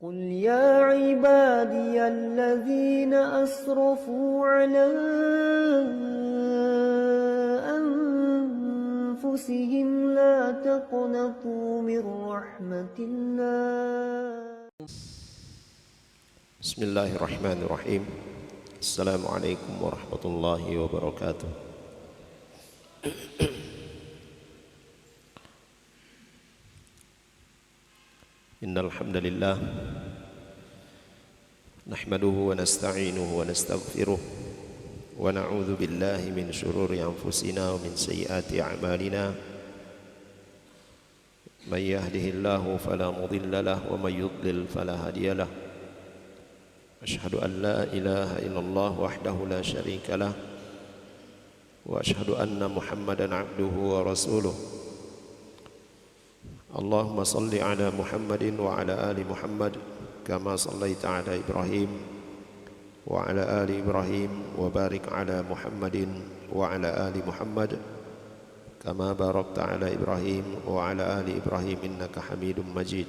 قل يا عبادي الذين أسرفوا على أنفسهم لا تقنطوا من رحمة الله. بسم الله الرحمن الرحيم. السلام عليكم ورحمة الله وبركاته. إن الحمد لله نحمده ونستعينه ونستغفره ونعوذ بالله من شرور أنفسنا ومن سيئات أعمالنا. من يهده الله فلا مضل له ومن يضلل فلا هادي له. أشهد أن لا إله إلا الله وحده لا شريك له وأشهد أن محمدا عبده ورسوله. اللهم صل على محمد وعلى آل محمد كما صليت على إبراهيم وعلى آل إبراهيم وبارك على محمد وعلى آل محمد كما باركت على إبراهيم وعلى آل إبراهيم إنك حميد مجيد.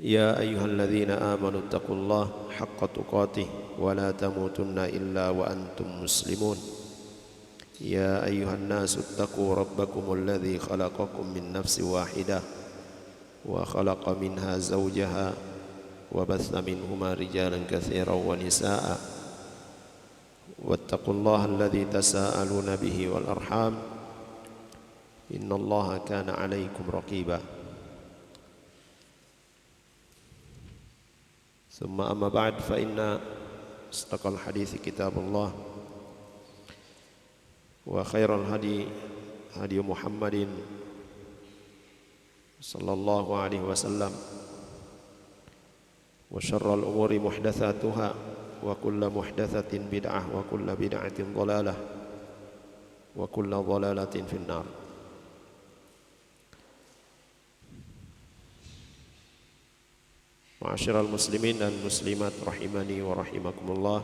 يا أيها الذين آمنوا اتقوا الله حق تقاته ولا تموتن إلا وأنتم مسلمون. يا أيها الناس اتقوا ربكم الذي خلقكم من نفس واحدة وخلق منها زوجها وبث منهما رجالا كثيرا ونساء واتقوا الله الذي تساءلون به والأرحام إن الله كان عليكم رقيبا. ثم أما بعد فإن أصدق الحديث كتاب الله وخير الهدي هدي محمد صلى الله عليه وسلم وشر الأمور محدثاتها وكل محدثة بدعة وكل بدعة ضلالة وكل ضلالة في النار. Ma'asyiral muslimin dan muslimat rahimani wa rahimakumullah.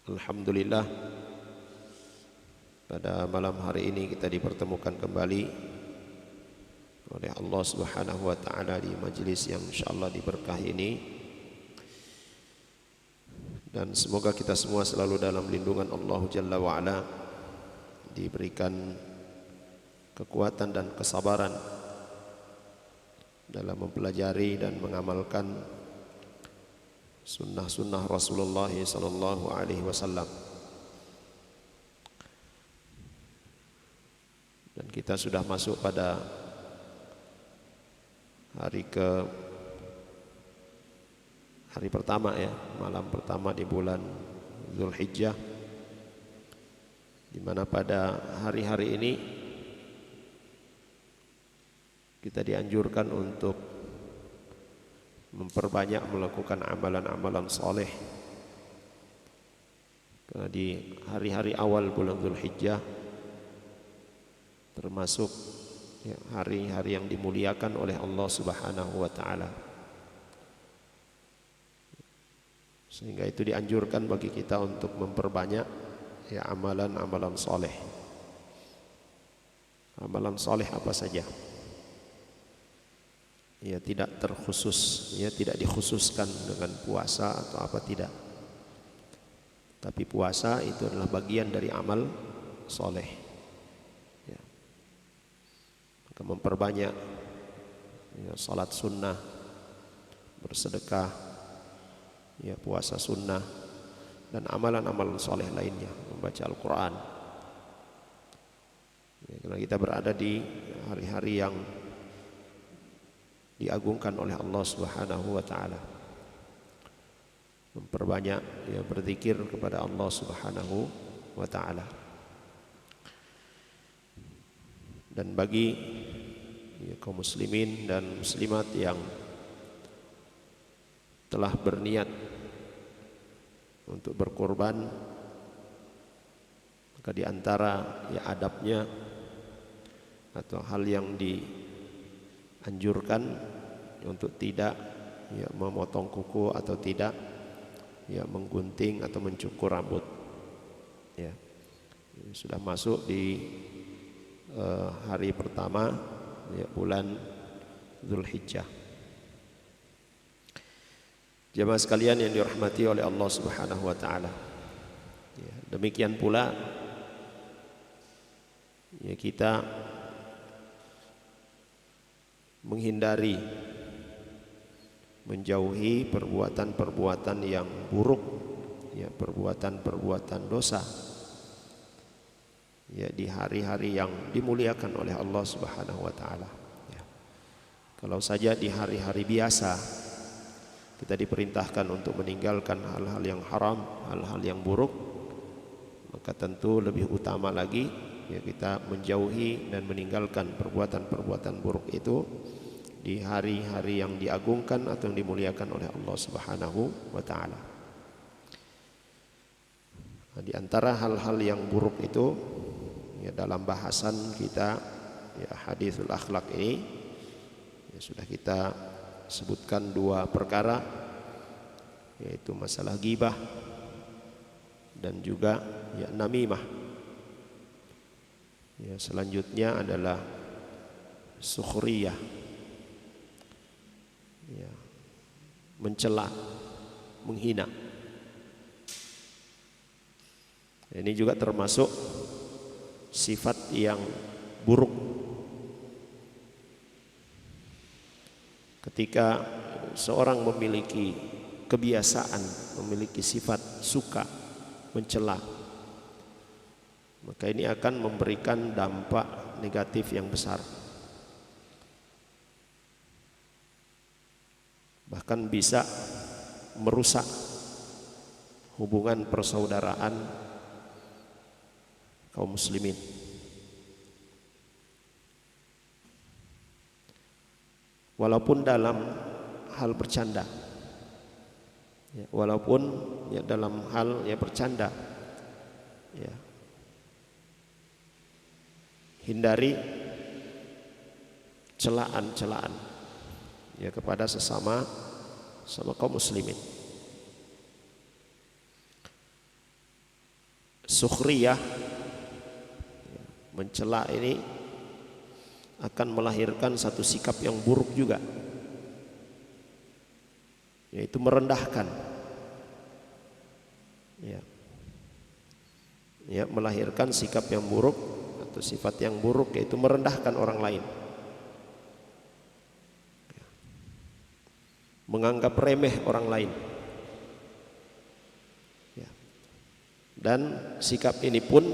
Alhamdulillah, pada malam hari ini kita dipertemukan kembali oleh Allah Subhanahu wa taala di majelis yang insyaallah diberkahi ini. Dan semoga kita semua selalu dalam lindungan Allah Jalla wa Ala, diberikan kekuatan dan kesabaran dalam mempelajari dan mengamalkan sunnah-sunnah Rasulullah sallallahu alaihi wasallam. Dan kita sudah masuk pada hari pertama ya, malam pertama di bulan Dzulhijjah, di mana pada hari-hari ini kita dianjurkan untuk memperbanyak melakukan amalan-amalan soleh. Karena di hari-hari awal bulan Dzulhijjah termasuk ya, hari-hari yang dimuliakan oleh Allah Subhanahu wa taala. Sehingga itu dianjurkan bagi kita untuk memperbanyak ya amalan-amalan soleh. Amalan soleh apa saja? Ya tidak terkhusus, ya tidak dikhususkan dengan puasa atau apa, tidak. Tapi puasa itu adalah bagian dari amal soleh. Ya. Maka memperbanyak ya, salat sunnah, bersedekah, ya puasa sunnah, dan amalan-amalan soleh lainnya, membaca Al-Quran. Ya, karena kita berada di hari-hari yang diagungkan oleh Allah Subhanahu wa taala. Memperbanyak ya berzikir kepada Allah Subhanahu wa taala. Dan bagi ya, kaum muslimin dan muslimat yang telah berniat untuk berkorban, maka di antara ya adabnya atau hal yang dianjurkan untuk tidak ya memotong kuku atau tidak ya menggunting atau mencukur rambut. Ya. Sudah masuk di hari pertama ya, bulan Dzulhijjah. Jemaah sekalian yang dirahmati oleh Allah Subhanahu wa taala. Ya, demikian pula ya, kita menghindari, menjauhi perbuatan-perbuatan yang buruk, ya, perbuatan-perbuatan dosa, ya, di hari-hari yang dimuliakan oleh Allah Subhanahu wa taala. Ya. Kalau saja di hari-hari biasa kita diperintahkan untuk meninggalkan hal-hal yang haram, hal-hal yang buruk, maka tentu lebih utama lagi ya kita menjauhi dan meninggalkan perbuatan-perbuatan buruk itu di hari-hari yang diagungkan atau yang dimuliakan oleh Allah Subhanahu wa taala. Nah, di antara hal-hal yang buruk itu ya, dalam bahasan kita ya haditsul akhlak ini ya, sudah kita sebutkan dua perkara, yaitu masalah ghibah dan juga ya namimah. Ya, selanjutnya adalah sukhriyah, ya, mencela, menghina. Ini juga termasuk sifat yang buruk. Ketika seorang memiliki kebiasaan, memiliki sifat suka mencela, maka ini akan memberikan dampak negatif yang besar. Bahkan bisa merusak hubungan persaudaraan kaum muslimin. Walaupun dalam hal bercanda, ya, walaupun ya dalam hal ya bercanda, ya, hindari celaan-celaan ya kepada sesama kaum muslimin. Sukhriyah, ya, mencela ini akan melahirkan satu sikap yang buruk juga, yaitu merendahkan, ya, ya, melahirkan sikap yang buruk atau sifat yang buruk, yaitu merendahkan orang lain, ya, menganggap remeh orang lain, ya. Dan sikap ini pun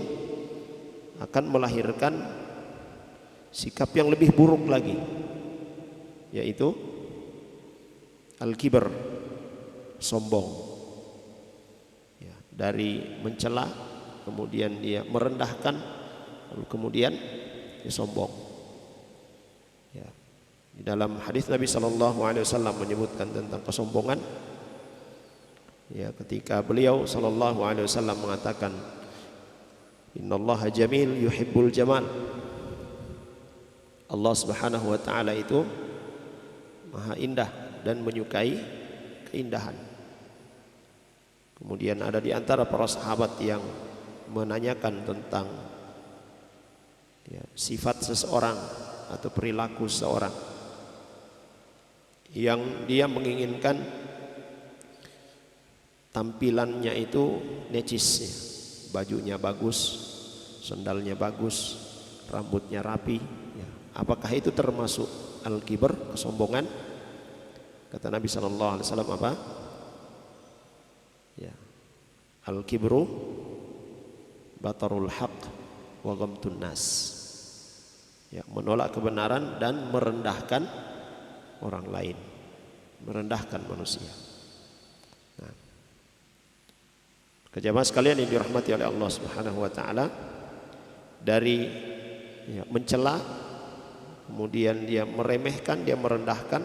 akan melahirkan sikap yang lebih buruk lagi, yaitu al-kibr, sombong, ya, dari mencela kemudian dia merendahkan, lalu kemudian dia sombong, ya. Di dalam hadis Nabi SAW menyebutkan tentang kesombongan, ya, ketika beliau SAW mengatakan innallaha jamil yuhibbul jamal, Allah Subhanahu wa taala itu maha indah dan menyukai keindahan. Kemudian ada di antara para sahabat yang menanyakan tentang ya, sifat seseorang atau perilaku seseorang yang dia menginginkan tampilannya itu necis, ya, bajunya bagus, sandalnya bagus, rambutnya rapi, ya. Apakah itu termasuk al-kibr, kesombongan? Kata Nabi SAW apa? Ya, al-kibru batarul haq wa ghamtun nas, ya, menolak kebenaran dan merendahkan orang lain, merendahkan manusia. Nah, jemaah sekalian yang dirahmati oleh Allah Subhanahu wa taala, dari ya, mencela, kemudian dia meremehkan, dia merendahkan,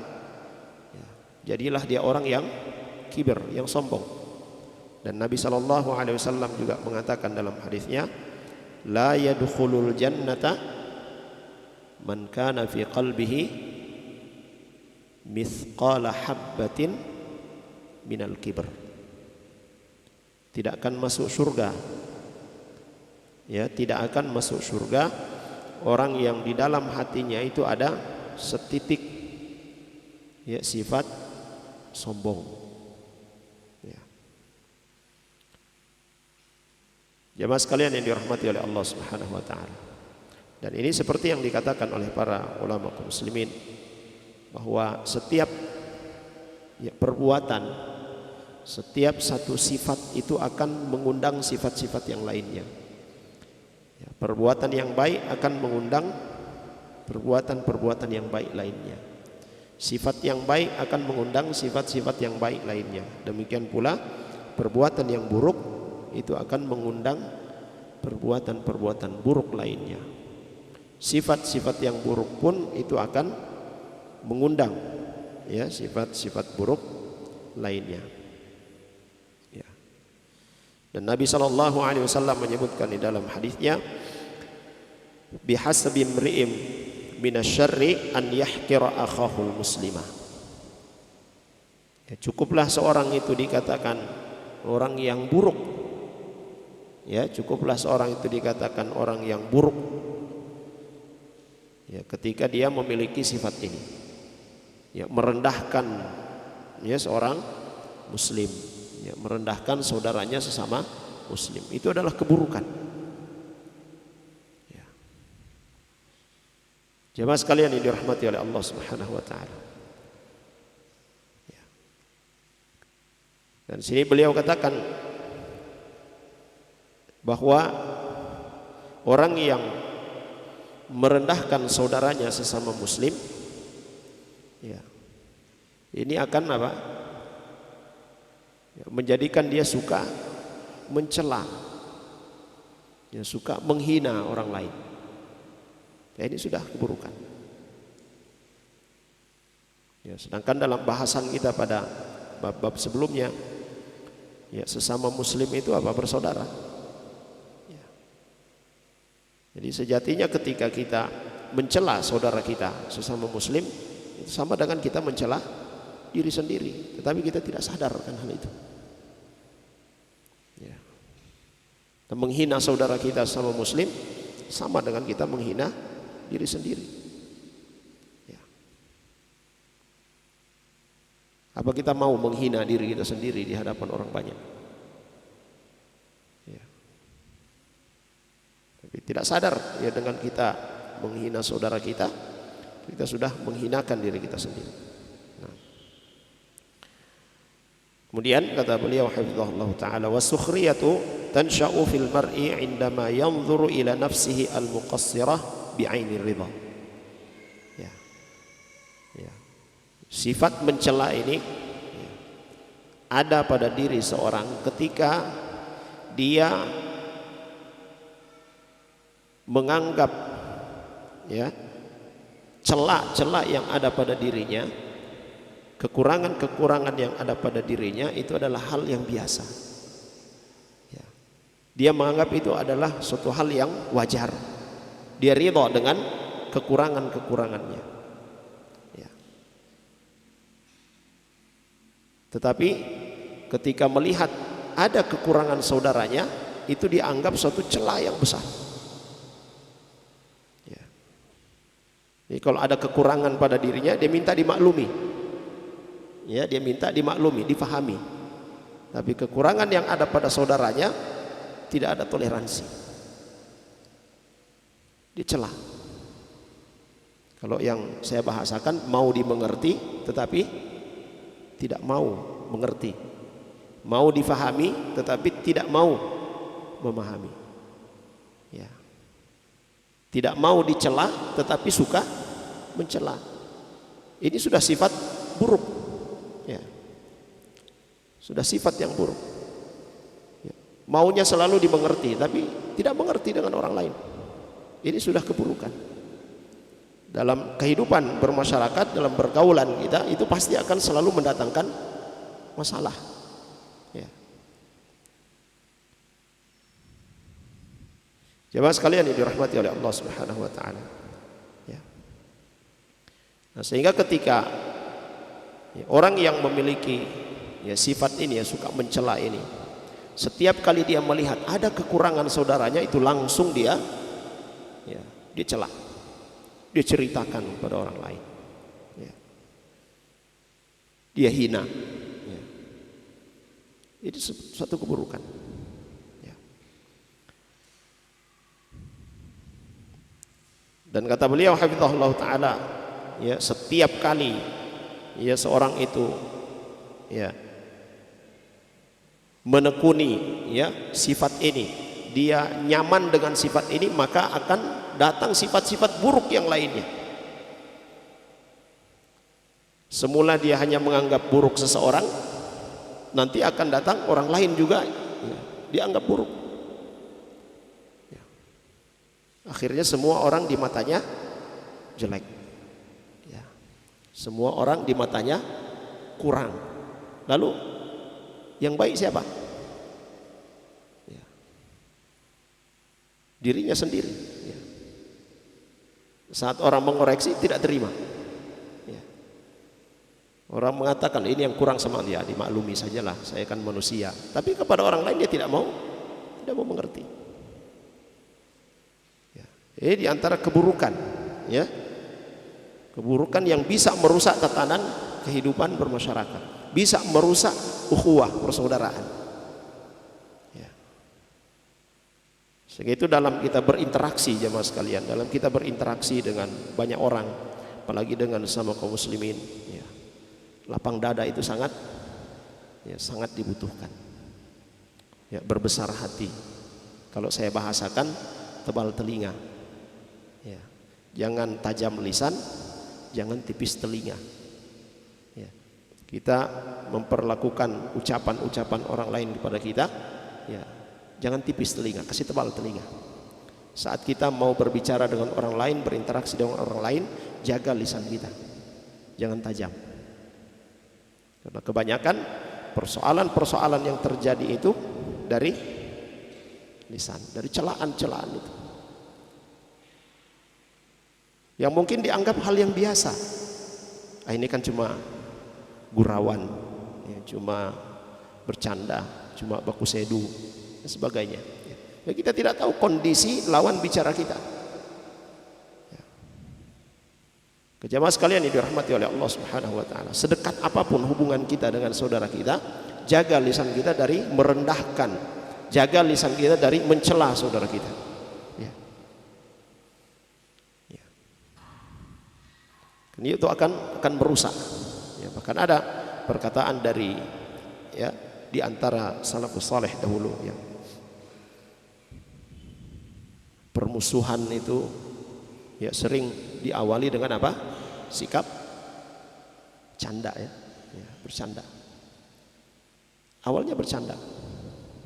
ya, jadilah dia orang yang kibir, yang sombong. Dan Nabi SAW juga mengatakan dalam hadisnya, la yadkhulul jannata man kana fi qalbihi mithqala habbatin minal kibr. Tidak akan masuk surga, ya, tidak akan masuk surga orang yang di dalam hatinya itu ada setitik ya, sifat sombong. Ya. Jamaah sekalian yang dirahmati oleh Allah Subhanahu wa taala. Dan ini seperti yang dikatakan oleh para ulama kaum muslimin, bahwa setiap ya, perbuatan, setiap satu sifat itu akan mengundang sifat-sifat yang lainnya. Ya, perbuatan yang baik akan mengundang perbuatan-perbuatan yang baik lainnya. Sifat yang baik akan mengundang sifat-sifat yang baik lainnya. Demikian pula perbuatan yang buruk itu akan mengundang perbuatan-perbuatan buruk lainnya. Sifat-sifat yang buruk pun itu akan mengundang ya sifat-sifat buruk lainnya. Ya. Dan Nabi SAW menyebutkan di dalam hadisnya, bihasabi imri'in minasyarri an yahqira akhahu muslimah. Ya, cukuplah seorang itu dikatakan orang yang buruk. Ya, cukuplah seorang itu dikatakan orang yang buruk. Ya, ketika dia memiliki sifat ini, ya, merendahkan ya seorang muslim, ya, merendahkan saudaranya sesama muslim, itu adalah keburukan. Ya. Jemaah sekalian yang dirahmati oleh Allah Subhanahu wa taala. Ya. Dan sini beliau katakan bahwa orang yang merendahkan saudaranya sesama muslim, ya, ini akan apa? Ya, menjadikan dia suka mencela, ya, suka menghina orang lain. Ya, ini sudah keburukan. Ya, sedangkan dalam bahasan kita pada bab-bab sebelumnya, ya, sesama muslim itu apa? Bersaudara. Jadi sejatinya ketika kita mencela saudara kita sesama muslim, itu sama dengan kita mencela diri sendiri, tetapi kita tidak sadar akan hal itu. Ya. Kita menghina saudara kita sesama muslim sama dengan kita menghina diri sendiri. Ya. Apa kita mau menghina diri kita sendiri di hadapan orang banyak? Tidak sadar ya, dengan kita menghina saudara kita, kita sudah menghinakan diri kita sendiri. Nah. Kemudian kata beliau hafizahullah taala, wasukhriyatu tansha'u fil mar'i 'indama yanzuru ila nafsihi al-muqassirah bi'aini ridha. Ya. Ya. Sifat mencela ini ya, ada pada diri seorang ketika dia menganggap ya celah-celah yang ada pada dirinya, kekurangan-kekurangan yang ada pada dirinya itu adalah hal yang biasa. Ya. Dia menganggap itu adalah suatu hal yang wajar. Dia ridha dengan kekurangan-kekurangannya. Ya. Tetapi ketika melihat ada kekurangan saudaranya, itu dianggap suatu celah yang besar. Jadi kalau ada kekurangan pada dirinya, dia minta dimaklumi. Ya, dia minta dimaklumi, difahami. Tapi kekurangan yang ada pada saudaranya tidak ada toleransi. Dicela. Kalau yang saya bahasakan mau dimengerti tetapi tidak mau mengerti. Mau difahami tetapi tidak mau memahami. Ya. Tidak mau dicela tetapi suka mencela. Ini sudah sifat buruk. Ya. Sudah sifat yang buruk. Ya. Maunya selalu dimengerti tapi tidak mengerti dengan orang lain. Ini sudah keburukan. Dalam kehidupan bermasyarakat, dalam pergaulan kita, itu pasti akan selalu mendatangkan masalah. Ya. Jemaah sekalian yang dirahmati oleh Allah Subhanahu wa taala. Ya. Nah, sehingga ketika ya, orang yang memiliki ya, sifat ini ya, suka mencela ini, setiap kali dia melihat ada kekurangan saudaranya, itu langsung dia ya, dicela, dia ceritakan pada orang lain. Ya. dia hina. Ya. Itu suatu keburukan. Ya. Dan kata beliau hafizahullah taala, ya, setiap kali ya seorang itu ya menekuni ya sifat ini, dia nyaman dengan sifat ini, maka akan datang sifat-sifat buruk yang lainnya. Semula dia hanya menganggap buruk seseorang, nanti akan datang orang lain juga ya, dianggap buruk. Ya. Akhirnya semua orang di matanya jelek. Ya. Semua orang di matanya kurang. Lalu yang baik siapa? Ya. Dirinya sendiri. Ya. Saat orang mengoreksi tidak terima. Orang mengatakan ini yang kurang sama dia, dimaklumi sajalah, saya kan manusia. Tapi kepada orang lain dia tidak mau mengerti. Ya. Ini diantara keburukan, ya, keburukan yang bisa merusak tatanan kehidupan bermasyarakat, bisa merusak ukhuwah persaudaraan. Ya. Sehingga itu dalam kita berinteraksi jemaah sekalian, dalam kita berinteraksi dengan banyak orang, apalagi dengan sama kaum muslimin. Ya. Lapang dada itu sangat dibutuhkan. Ya, berbesar hati. Kalau saya bahasakan, tebal telinga. Ya, jangan tajam lisan, jangan tipis telinga. Ya, kita memperlakukan ucapan-ucapan orang lain kepada kita, ya, jangan tipis telinga, kasih tebal telinga. Saat kita mau berbicara dengan orang lain, berinteraksi dengan orang lain, jaga lisan kita, jangan tajam. Karena kebanyakan persoalan-persoalan yang terjadi itu dari lisan, dari celaan-celaan itu. Yang mungkin dianggap hal yang biasa. Ini kan cuma gurauan, ya, cuma bercanda, cuma baku sedu, dan sebagainya. Ya, kita tidak tahu kondisi lawan bicara kita. Jemaah sekalian yang dirahmati oleh Allah Subhanahu wa taala, sedekat apapun hubungan kita dengan saudara kita, jaga lisan kita dari merendahkan, jaga lisan kita dari mencela saudara kita. Ya. Ya. Ini itu akan merusak. Ya, bahkan ada perkataan dari ya di antara salafus saleh dahulu, ya, permusuhan itu ya sering diawali dengan apa? Sikap canda, ya, bercanda. Awalnya bercanda,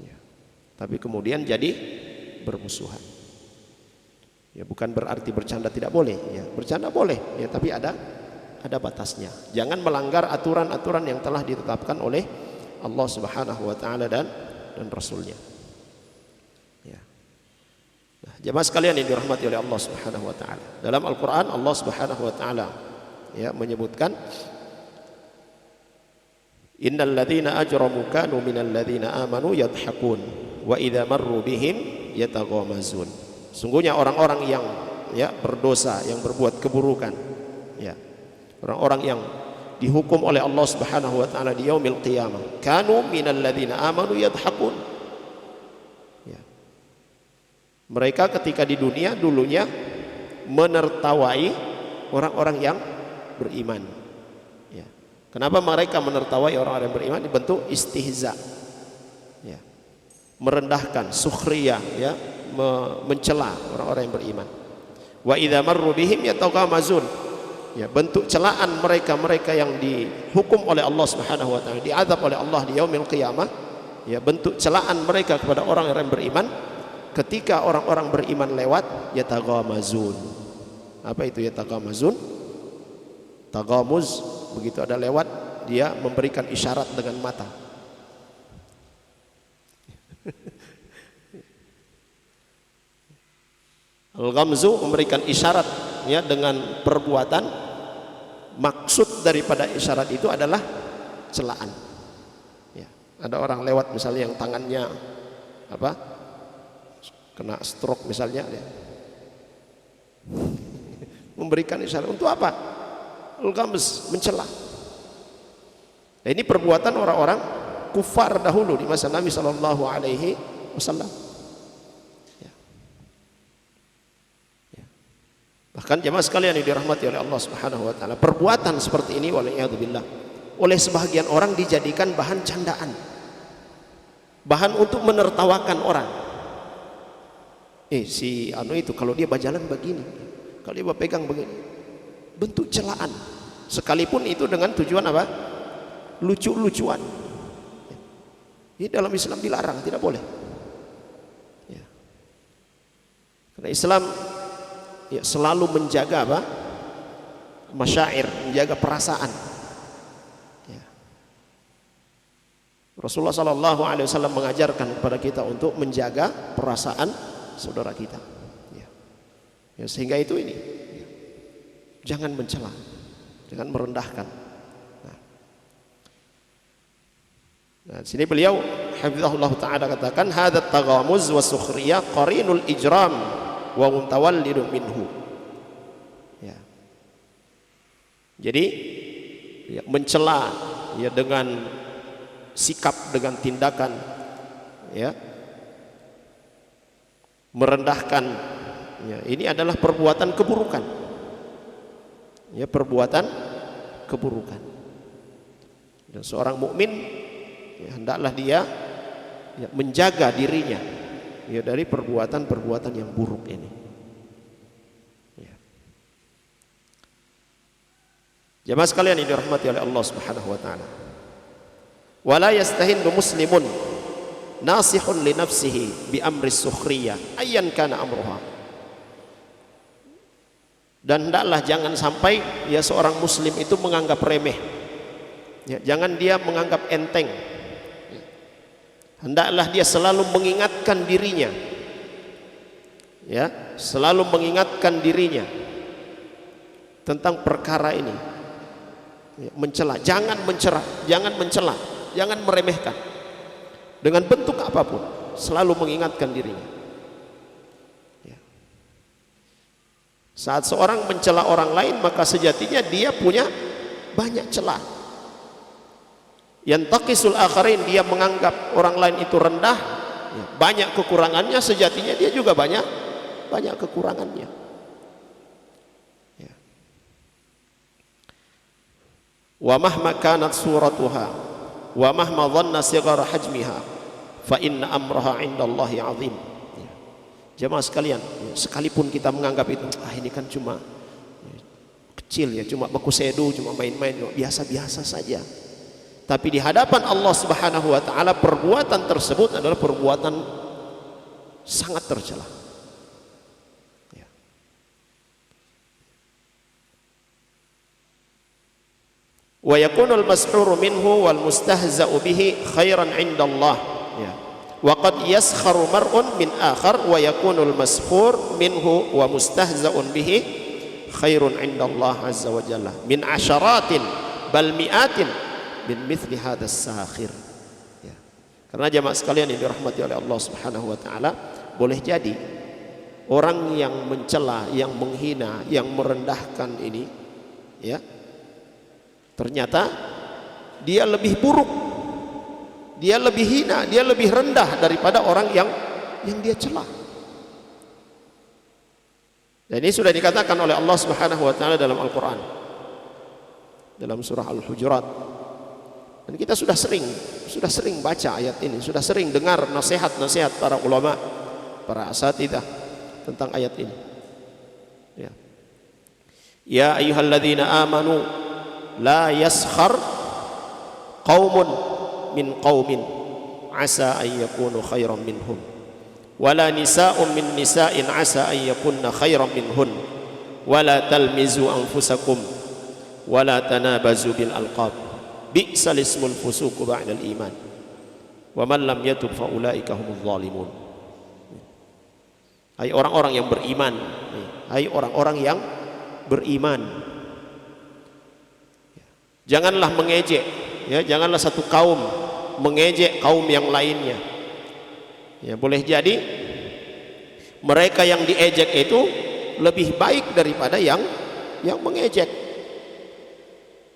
ya, tapi kemudian jadi bermusuhan. Ya, bukan berarti bercanda tidak boleh, ya, bercanda boleh, ya, tapi ada batasnya. Jangan melanggar aturan-aturan yang telah ditetapkan oleh Allah Subhanahu wa taala dan Rasulnya. Ya. Nah, jemaah sekalian yang dirahmati oleh Allah Subhanahu wa taala, dalam Al-Qur'an Allah Subhanahu wa taala ya menyebutkan innal ladzina ajramu kanu minal ladzina amanu yadhakun wa idza marru bihim yataghamazun. Sungguhnya orang-orang yang ya berdosa, yang berbuat keburukan, ya, orang-orang yang dihukum oleh Allah Subhanahu wa taala di yaumil qiyamah, kanu minal ladzina amanu yadhakun. Ya. Mereka ketika di dunia dulunya menertawai orang-orang yang beriman. Ya. Kenapa mereka menertawai orang-orang yang beriman? Dibentuk istihza, ya, merendahkan, sukhriyah, ya, mencela orang-orang yang beriman. Wa idza marru bihim yataghamazun, ya, bentuk celaan mereka yang dihukum oleh Allah Subhanahu wa taala, diazab oleh Allah di yaumil qiyamah, ya, bentuk celaan mereka kepada orang yang beriman. Ketika orang-orang beriman lewat, yataghamazun. Apa itu yataghamazun? Taghamuz, begitu ada lewat, dia memberikan isyarat dengan mata. Al-ghamzu memberikan isyarat, ya, dengan perbuatan. Maksud daripada isyarat itu adalah celaan. Ya, ada orang lewat misalnya yang tangannya apa? Kena stroke misalnya, ya, memberikan isyarat untuk apa? Al-ghamz, mencela. Nah, ini perbuatan orang-orang kufar dahulu di masa Nabi Shallallahu Alaihi Wasallam. Ya. Ya. Bahkan jemaah sekalian yang dirahmati oleh Allah Subhanahu Wa Taala, perbuatan seperti ini waliyadzubillah oleh sebagian orang dijadikan bahan candaan, bahan untuk menertawakan orang. Si anu itu kalau dia berjalan begini, kalau dia berpegang begini, bentuk celaan. Sekalipun itu dengan tujuan apa? Lucu-lucuan. Ini dalam Islam dilarang, tidak boleh. Ya. Karena Islam ya selalu menjaga apa? Masyair, menjaga perasaan. Ya. Rasulullah Sallallahu Alaihi Wasallam mengajarkan kepada kita untuk menjaga perasaan saudara kita. Ya. Ya, sehingga itu ini, ya. Jangan mencela, jangan merendahkan. Nah, sini beliau hafizahullah taala katakan hadat taghamuz wa sukhriyah qarinul ijram wa mutawallidun minhu. Ya. Jadi ya, mencela ya dengan sikap, dengan tindakan, ya, merendahkan, ya, ini adalah perbuatan keburukan. Ya, perbuatan keburukan. Dan seorang mukmin ya, hendaklah dia ya, menjaga dirinya ya, dari perbuatan-perbuatan yang buruk ini. Ya. Jemaah sekalian yang dirahmati oleh Allah Subhanahu Wa Taala, wala yastahindu muslimun nasihun li nafsihi bi amri sukhriyah ayyan kana amruha. Dan hendaklah jangan sampai ya seorang muslim itu menganggap remeh, ya, jangan dia menganggap enteng. Hendaklah dia selalu mengingatkan dirinya, ya, selalu mengingatkan dirinya tentang perkara ini. Ya, mencela, jangan mencela, jangan meremehkan dengan bentuk apapun, selalu mengingatkan dirinya. Ya. Saat seorang mencela orang lain, maka sejatinya dia punya banyak celah. Yantaqisul akharin, dia menganggap orang lain itu rendah, ya, banyak kekurangannya, sejatinya dia juga banyak kekurangannya. Ya. Wa mahma kanat suratuha wa mahma dhanna sighara hajmiha fa inna amraha 'indallahi 'azim. Ya. Jemaah sekalian, ya, sekalipun kita menganggap itu ini kan cuma ya, kecil ya, cuma baku sedu, cuma main-main, biasa-biasa saja. Tapi di hadapan Allah Subhanahu Wa Taala perbuatan tersebut adalah perbuatan sangat tercela. Ya. Wa yakunul mas'hur minhu wal mustahza'u bihi khairan 'inda Allah. Ya. Wa qad yaskharu mar'un min akhar wa yakunul mas'hur minhu wa mustahza'un bihi khairun 'inda Allah azza wa jalla min asyaratin bal mi'atin bin mithli hadas sakhir. Ya. Karena jemaah sekalian yang dirahmati oleh Allah Subhanahu Wa Taala, boleh jadi orang yang mencela, yang menghina, yang merendahkan ini, ya, ternyata dia lebih buruk, dia lebih hina, dia lebih rendah daripada orang yang dia cela. Dan ini sudah dikatakan oleh Allah Subhanahu Wa Taala dalam Al-Quran, dalam surah Al-Hujurat. Dan kita sudah sering baca ayat ini, sudah sering dengar nasihat-nasihat para ulama, para asatidzah tentang ayat ini. Ya. Ya ayyuhalladzina amanu la yaskhar qaumun min qaumin asa an yakunu khairan minhum wala nisa'un min nisa'in asa an yakunna khairan minhun wala talmizu anfusakum wala tanabazu bil alqab bi'sal ismul fusuq ba'dal iman wa man lam yatub fa ulaika humuz zalimun. Hai orang-orang yang beriman, hai orang-orang yang beriman, janganlah mengejek, ya, janganlah satu kaum mengejek kaum yang lainnya. Ya, boleh jadi mereka yang diejek itu lebih baik daripada yang mengejek.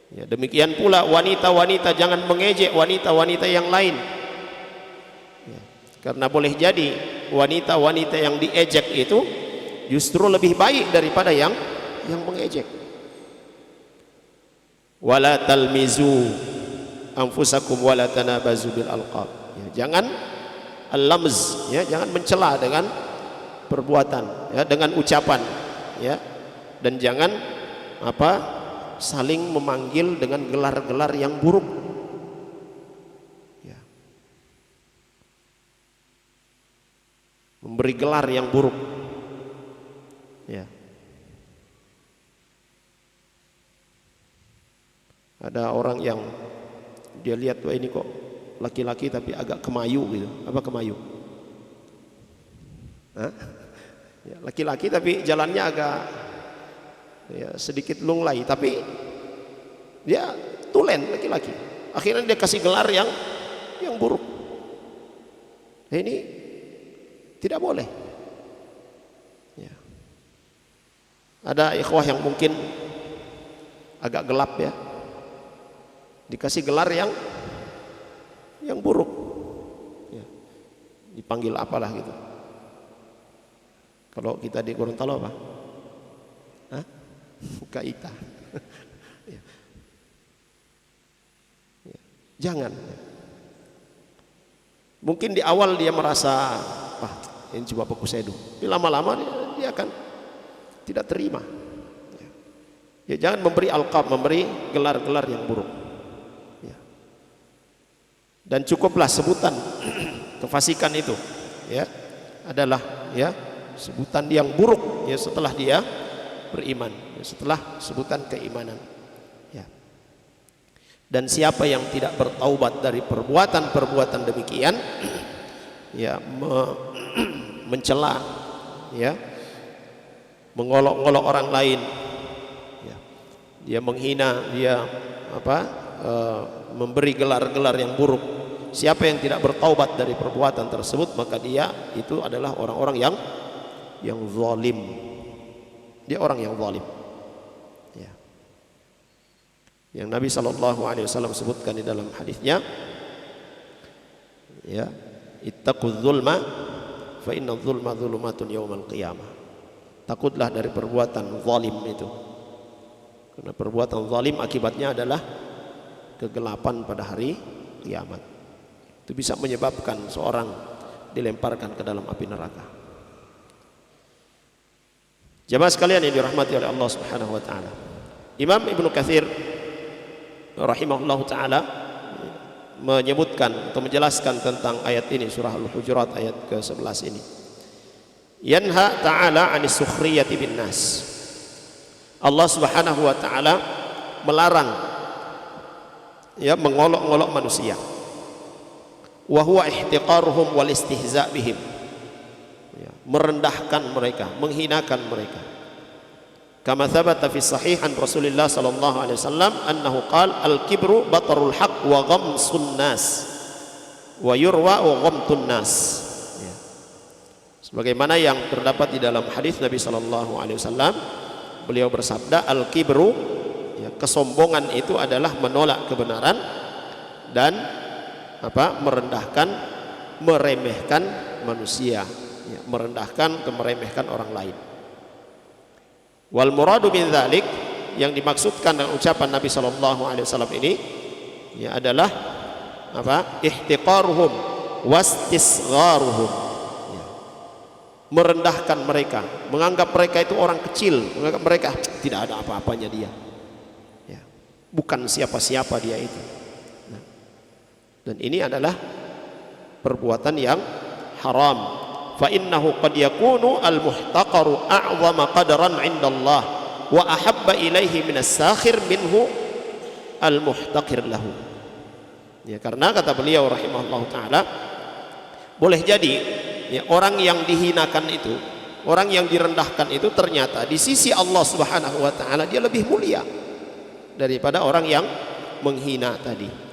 Ya, demikian pula wanita-wanita jangan mengejek wanita-wanita yang lain. Ya, karena boleh jadi wanita-wanita yang diejek itu justru lebih baik daripada yang mengejek. Wala talmizu anfusakum wala tanabazu bil alqab. Ya, jangan al-lamz, ya, jangan mencela dengan perbuatan, ya, dengan ucapan, ya, dan jangan saling memanggil dengan gelar-gelar yang buruk. Ya. Memberi gelar yang buruk. Ya. Ada orang yang dia lihat, wah ini kok laki-laki tapi agak kemayu gitu. Apa kemayu? Hah? Ya, laki-laki tapi jalannya agak ya, sedikit lunglai, tapi dia tulen laki-laki. Akhirnya dia kasih gelar yang buruk. Nah, ini tidak boleh. Ya. Ada ikhwah yang mungkin agak gelap, ya, dikasih gelar yang buruk, ya, dipanggil apalah gitu. Kalau kita di Gorontalo apa? Hah? Kaita. Ya. Ya. Jangan. Mungkin di awal dia merasa, wah ini cuma paku sedu. Tapi lama-lama dia akan tidak terima. Ya. Ya, jangan memberi alqab, memberi gelar-gelar yang buruk. Ya. Dan cukuplah sebutan kefasikan itu, ya, adalah, ya, sebutan yang buruk, ya, setelah dia beriman, ya, setelah sebutan keimanan. Ya. Dan siapa yang tidak bertaubat dari perbuatan-perbuatan demikian, ya, mencela, ya, mengolok-olok orang lain, ya, dia menghina, dia memberi gelar-gelar yang buruk. Siapa yang tidak bertaubat dari perbuatan tersebut, maka dia itu adalah orang-orang yang zalim. Dia orang yang zalim. Ya. Yang Nabi SAW sebutkan di dalam hadisnya, ya, ittaquz zulma fa inna zulma zulumatun yaumal qiyamah. Takutlah dari perbuatan zalim itu. Karena perbuatan zalim akibatnya adalah kegelapan pada hari kiamat. Itu bisa menyebabkan seorang dilemparkan ke dalam api neraka. Jamaah sekalian yang dirahmati oleh Allah Subhanahu wa taala. Imam Ibnu Katsir rahimahullahu taala menyebutkan atau menjelaskan tentang ayat ini, surah Al-Hujurat ayat ke-11 ini. Yanha ta'ala 'anis sukhriyati bin nas. Allah Subhanahu wa taala melarang, ya, mengolok-olok manusia. Wa huwa ihtiqaruhum wal istihza' bihim. Ya, merendahkan mereka, menghinakan mereka. Kama thabata fi sahihan Rasulullah sallallahu alaihi wasallam annahu qala al-kibru batarul haqq wa ghamsun nas wa yurwa wa ghamtun nas. Ya. Sebagaimana yang terdapat di dalam hadis Nabi sallallahu alaihi wasallam, beliau bersabda, al-kibru, ya, kesombongan itu adalah menolak kebenaran dan merendahkan, meremehkan manusia, ya, merendahkan atau meremehkan orang lain. Wal muradu min dzalik, yang dimaksudkan dengan ucapan Nabi sallallahu alaihi wasallam ini, ya, adalah ihtiqaruhum wastisgharuhum, ya, merendahkan mereka, menganggap mereka itu orang kecil, menganggap mereka tidak ada apa-apanya dia, ya, bukan siapa-siapa dia itu. Dan ini adalah perbuatan yang haram. Fa innahu qad yakunu al-muhtaqaru a'zama qadran 'inda Allah wa ahabba ilaihi min as-sakhir minhu al-muhtaqir lahu. Ya, karena kata beliau rahimahullahu taala, boleh jadi, ya, orang yang dihinakan itu, orang yang direndahkan itu ternyata di sisi Allah Subhanahu wa taala dia lebih mulia daripada orang yang menghina tadi.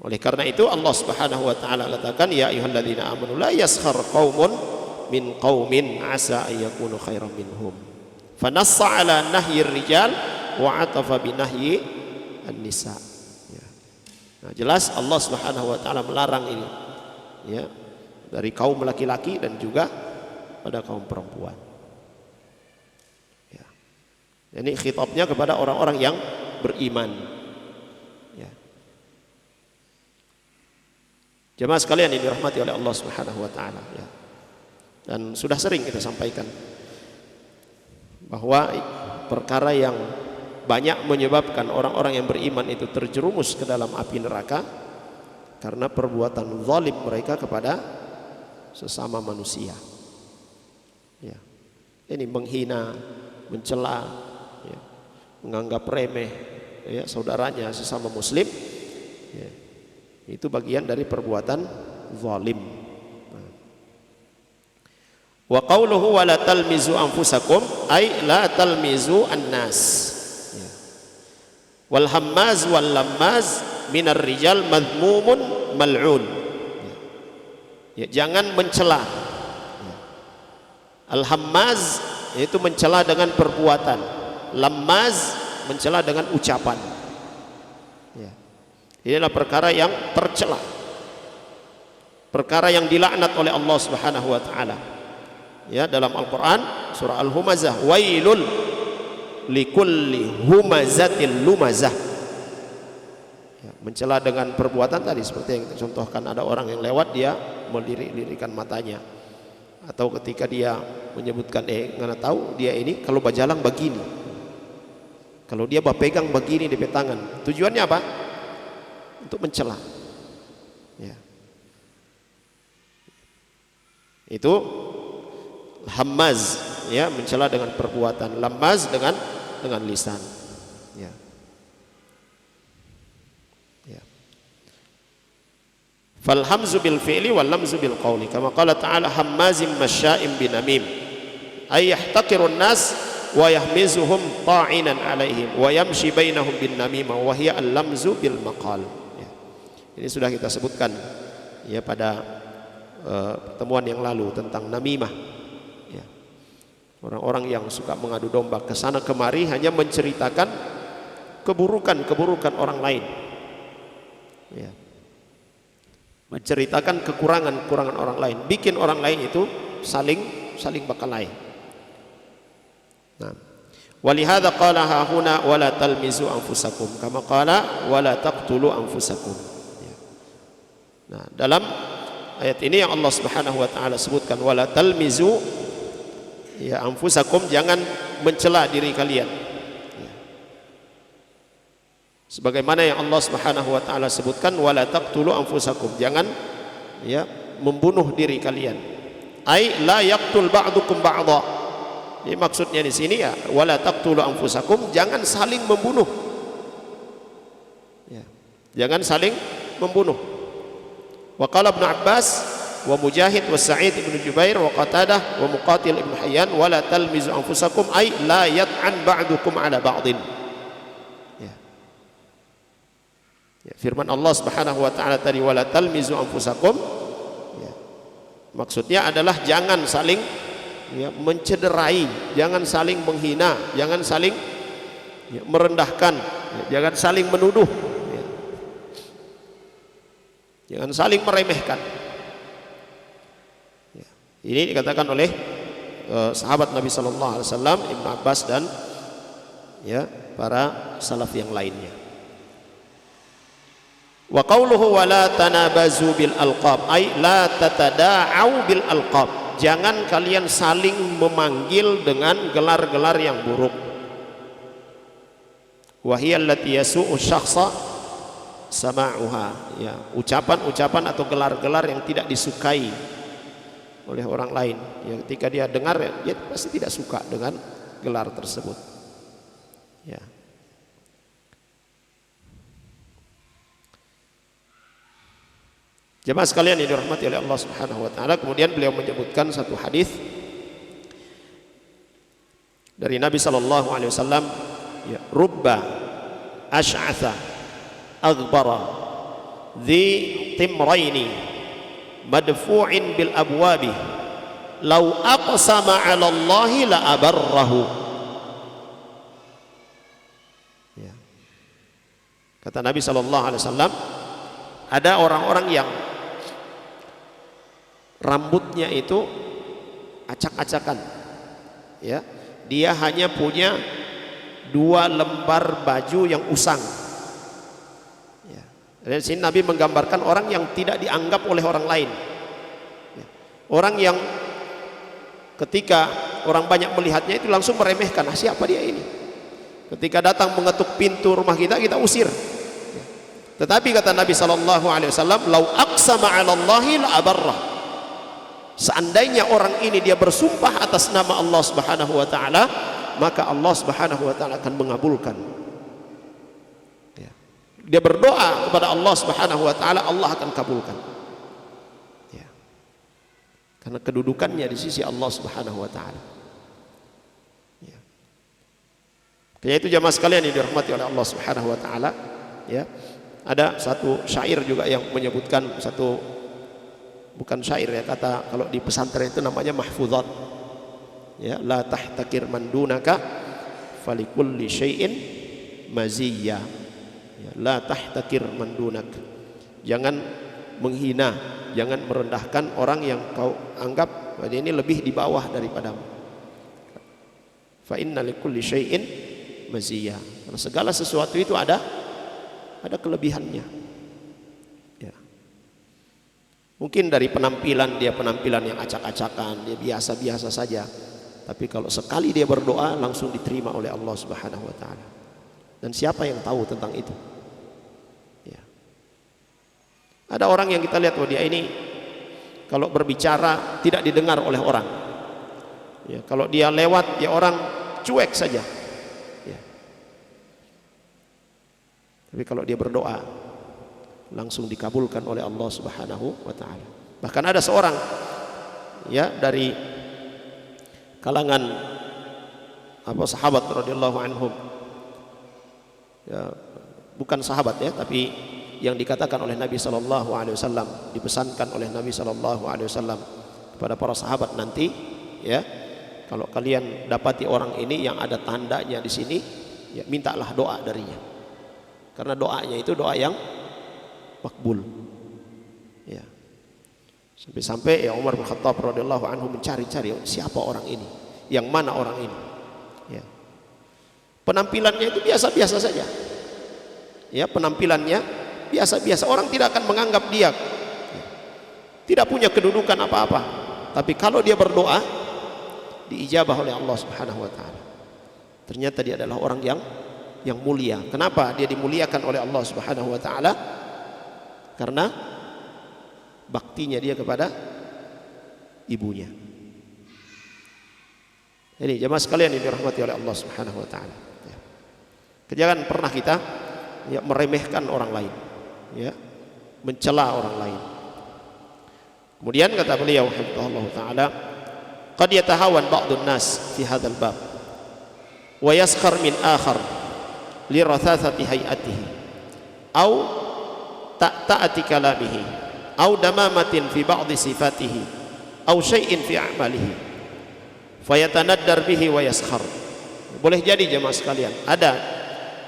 Oleh karena itu Allah Subhanahu wa taala katakan, ya ayyuhalladzina amanu la yaskhar qaumun min qaumin asa ay yakunu khairan minhum. Fanassa ala nahyir rijal wa atafa binahyi an-nisa. Ya. Nah, jelas Allah Subhanahu wa taala melarang ini, ya, dari kaum laki-laki dan juga pada kaum perempuan. Ya. Ini khitabnya kepada orang-orang yang beriman. Ya. Jemaah sekalian ini dirahmati oleh Allah Subhanahu wa taala, ya. Dan sudah sering kita sampaikan bahwa perkara yang banyak menyebabkan orang-orang yang beriman itu terjerumus ke dalam api neraka karena perbuatan zalim mereka kepada sesama manusia. Ya. Ini menghina, mencela, ya, menganggap remeh, ya, saudaranya sesama muslim, ya. Itu bagian dari perbuatan zalim. Wa qawluhu wa la talmizu anfusakum ay la talmizu an-nas. Ya. Wal hammaz wal lammaz minar rijal madhmumun mal'un. Ya, jangan mencela. Ya. Al hammaz yaitu mencela dengan perbuatan, lammaz mencela dengan ucapan. Ya. Inilah perkara yang tercela, perkara yang dilaknat oleh Allah Subhanahu wa taala. Ya, dalam Al-Quran surah Al-Humazah, wailul likulli humazatil lumazah. Ya, mencela dengan perbuatan tadi seperti yang kita contohkan, ada orang yang lewat dia melirik-lirikan matanya, atau ketika dia menyebutkan ngana tahu dia ini kalau bajalang begini, kalau dia pegang begini di tangan, tujuannya apa? Untuk mencela. Ya. Itu hammaz, ya, mencela dengan perbuatan, lammaz dengan lisan. Ya. Ya. Fal hamzu bil fi'li wal lamzu bil qawli kama qala ta'ala hammazim masya'im binamim ay yahtaqirun nas wa yahmizuhum ta'inan alaihim wa yamshi bainahum bin namimah wa hiya al lamzu bil maqal. Ya. Ini sudah kita sebutkan, ya, pada pertemuan yang lalu tentang namimah. Orang-orang yang suka mengadu domba ke sana kemari hanya menceritakan keburukan orang lain, ya. Menceritakan kekurangan orang lain, bikin orang lain itu saling berkelahi. Nah, walihada qala hahuna wala talmizu anfusakum kama qala wala taqtulu anfusakum. Ya. Nah, dalam ayat ini yang Allah Subhanahu wa taala sebutkan wala talmizu, ya, anfusakum, jangan mencela diri kalian. Ya. Sebagaimana yang Allah Subhanahu wa taala sebutkan wala taqtulu anfusakum, jangan, ya, membunuh diri kalian. Ai la yaqtul ba'dukum ba'dha. Ini maksudnya di sini, ya, wala taqtulu anfusakum, jangan saling membunuh. Ya. Jangan saling membunuh. Wa qala Ibnu Abbas wa Mujahid wa Sa'id ibn Jubair wa Qatadah wa Muqatil ibn Hayyan wala talmizu anfusakum ay la yat'an ba'dukum ala ba'din. Ya. Ya, firman Allah Subhanahu wa taala tadi wala talmizu anfusakum, ya, maksudnya adalah jangan saling, ya, mencederai, jangan saling menghina, jangan saling, ya, merendahkan, ya, jangan saling menuduh, ya. Jangan saling meremehkan. Ini dikatakan oleh sahabat Nabi Sallallahu Alaihi Wasallam, Ibnu Abbas dan, ya, para salaf yang lainnya. Wa qawluhu wa la tanabazu bil alqab ay la tatada'au bil alqab, jangan kalian saling memanggil dengan gelar-gelar yang buruk. Wa hiya allati yasu'u syakhsa sama'uha, ya, ucapan-ucapan atau gelar-gelar yang tidak disukai oleh orang lain. Ya, ketika dia dengar, dia pasti tidak suka dengan gelar tersebut. Ya. Jemaah sekalian yang dirahmati oleh Allah Subhanahu wa taala, kemudian beliau menyebutkan satu hadis dari Nabi sallallahu alaihi wasallam, ya, rubba asy'atha aghbara dhi timraini madfu'in bil abwabi law aqsama 'ala Allahi la abarrahu. Kata Nabi SAW, ada orang-orang yang rambutnya itu acak-acakan, ya, dia hanya punya 2 lembar baju yang usang. Ya. Dari sini Nabi menggambarkan orang yang tidak dianggap oleh orang lain. Ya. Orang yang ketika orang banyak melihatnya itu langsung meremehkan, siapa dia ini? Ketika datang mengetuk pintu rumah kita, kita usir. Ya. Tetapi kata Nabi SAW, lau aqsama 'ala Allahi la abarrah. Seandainya orang ini dia bersumpah atas nama Allah Subhanahu wa taala, maka Allah Subhanahu wa taala akan mengabulkan. Ya. Dia berdoa kepada Allah Subhanahu wa taala, Allah akan kabulkan. Ya. Karena kedudukannya di sisi Allah Subhanahu wa taala. Ya. Karena itu jamaah sekalian yang dirahmati oleh Allah Subhanahu wa taala, ya. Ada satu syair juga yang menyebutkan satu, bukan syair ya, kata kalau di pesantren itu namanya mahfuzat, ya, la tahtakir man dunaka falikulli syai'in maziyya, ya, la tahtakir man dunak, jangan menghina, jangan merendahkan orang yang kau anggap ini lebih di bawah daripadamu. Fa inna likulli syai'in maziyya, karena segala sesuatu itu ada kelebihannya. Mungkin dari penampilan dia penampilan yang acak-acakan, dia biasa-biasa saja. Tapi kalau sekali dia berdoa langsung diterima oleh Allah Subhanahu wa taala. Dan siapa yang tahu tentang itu? Ya. Ada orang yang kita lihat, dia ini kalau berbicara tidak didengar oleh orang. Ya, kalau dia lewat ya orang cuek saja. Ya. Tapi kalau dia berdoa langsung dikabulkan oleh Allah Subhanahu wa taala. Bahkan ada seorang, ya, dari kalangan sahabat radhiyallahu anhum, ya, bukan sahabat ya, tapi yang dikatakan oleh Nabi sallallahu alaihi wasallam, dipesankan oleh Nabi sallallahu alaihi wasallam kepada para sahabat nanti, ya, kalau kalian dapati orang ini yang ada tandanya di sini, ya, mintalah doa darinya. Karena doanya itu doa yang makbul. Ya. Sampai-sampai ya Umar bin Khattab radhiyallahu anhu mencari-cari siapa orang ini, yang mana orang ini. Ya. Penampilannya itu biasa-biasa saja. Ya, penampilannya biasa-biasa. Orang tidak akan menganggap dia, ya, tidak punya kedudukan apa-apa. Tapi kalau dia berdoa, diijabah oleh Allah Subhanahu wa taala. Ternyata dia adalah orang yang mulia. Kenapa dia dimuliakan oleh Allah Subhanahu wa taala? Karena baktinya dia kepada ibunya. Jadi jemaah sekalian yang dirahmati oleh Allah Subhanahu wa taala, ya. Jangan pernah kita, ya, meremehkan orang lain, ya, mencela orang lain. Kemudian kata beliau hafizahullah taala, qad yatahawan ba'dun nas fi hadzal bab wa yaskhar min akhar li rathathati hayatihi au ta'ati kalamihi au damamatin fi ba'di sifatihi au syai'in fi a'malihi fayatanaddar bihi wa yaskhar. Boleh jadi jemaah sekalian, ada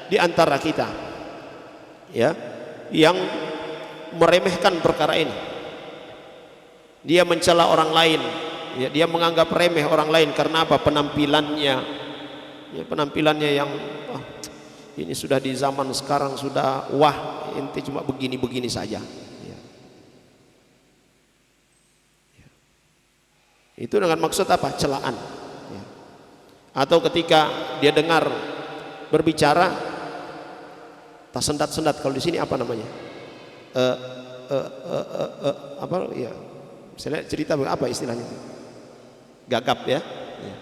di antara kita, ya, yang meremehkan perkara ini. Dia mencela orang lain, ya, dia menganggap remeh orang lain karena apa? Penampilannya, ya, penampilannya yang ini sudah di zaman sekarang sudah wah, inti cuma begini-begini saja. Ya. Ya. Itu dengan maksud apa? Celaan. Ya. Atau ketika dia dengar berbicara tersendat-sendat, kalau di sini apa namanya? Apa ya? Misalnya cerita apa istilahnya? Gagap, ya. Ya.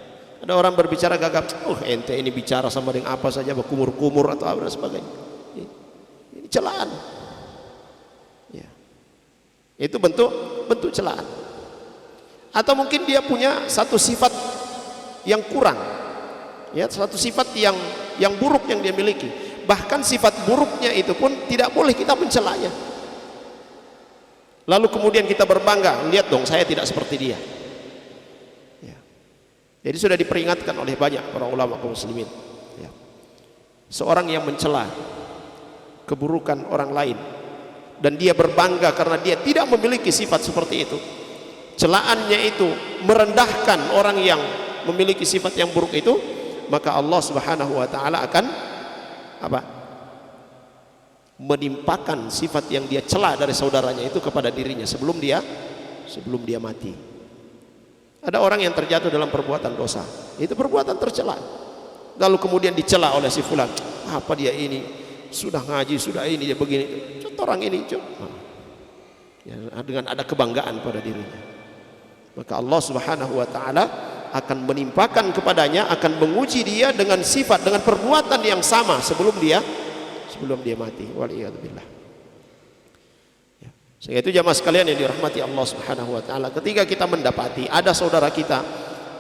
Ada orang berbicara gagap, ente ini bicara sama dengan apa saja, berkumur-kumur atau apa dan sebagainya. Ini celaan. Ya. Itu bentuk celaan. Atau mungkin dia punya satu sifat yang kurang, ya, satu sifat yang buruk yang dia miliki. Bahkan sifat buruknya itu pun tidak boleh kita mencelanya. Lalu kemudian kita berbangga, lihat dong saya tidak seperti dia. Jadi sudah diperingatkan oleh banyak para ulama kaum muslimin, ya. Seorang yang mencela, keburukan orang lain dan dia berbangga karena dia tidak memiliki sifat seperti itu, celaannya itu merendahkan orang yang memiliki sifat yang buruk itu, maka Allah Subhanahu wa taala akan apa? Menimpakan sifat yang dia cela dari saudaranya itu kepada dirinya sebelum dia mati. Ada orang yang terjatuh dalam perbuatan dosa, itu perbuatan tercela, lalu kemudian dicela oleh si fulan, apa dia ini sudah ngaji, sudah ini dia begini, contoh orang ini ya, dengan ada kebanggaan pada dirinya, maka Allah Subhanahu wa taala akan menimpakan kepadanya, akan menguji dia dengan sifat, dengan perbuatan yang sama sebelum dia mati. Waliyadzubillah. Ya. Sehingga itu jamaah sekalian yang dirahmati Allah Subhanahu wa taala, ketika kita mendapati ada saudara kita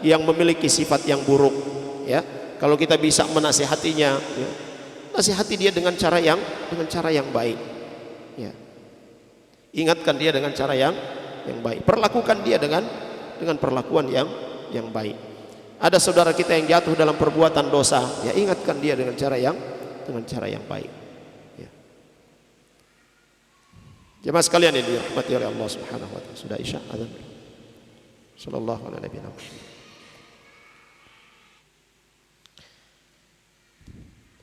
yang memiliki sifat yang buruk, ya, kalau kita bisa menasihatinya, ya, nasihati dia dengan cara yang baik. Ya. Ingatkan dia dengan cara yang baik. Perlakukan dia dengan perlakuan yang baik. Ada saudara kita yang jatuh dalam perbuatan dosa, ya ingatkan dia dengan cara yang baik. Ya. Jemaah sekalian yang dirahmati oleh Allah Subhanahu wa taala, sudah isya azan. Sallallahu alaihi wasallam.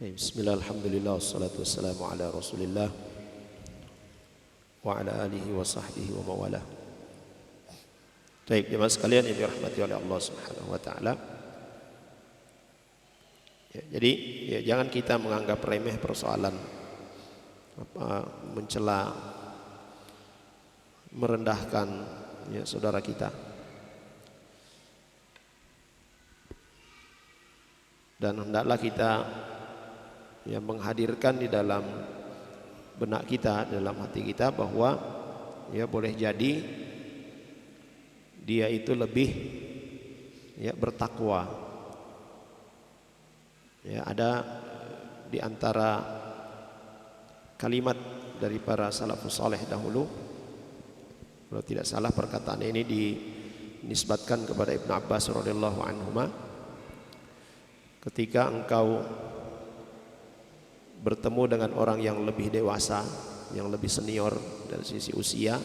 Bismillah, alhamdulillah, wassalatu wassalamu ala Rasulillah wa ala alihi wa sahbihi wa mawalah. Baik, jemaah sekalian yang dirahmati oleh Allah Subhanahu wa taala. Ya, jadi ya, jangan kita menganggap remeh persoalan mencela, merendahkan ya, saudara kita. Dan hendaklah kita ya, menghadirkan di dalam benak kita, dalam hati kita bahwa ya boleh jadi dia itu lebih ya bertakwa. Ya, ada di antara kalimat dari para salafus saleh dahulu, kalau tidak salah perkataan ini dinisbatkan kepada Ibnu Abbas radhiyallahu anhuma, ketika engkau bertemu dengan orang yang lebih dewasa, yang lebih senior dari sisi usia,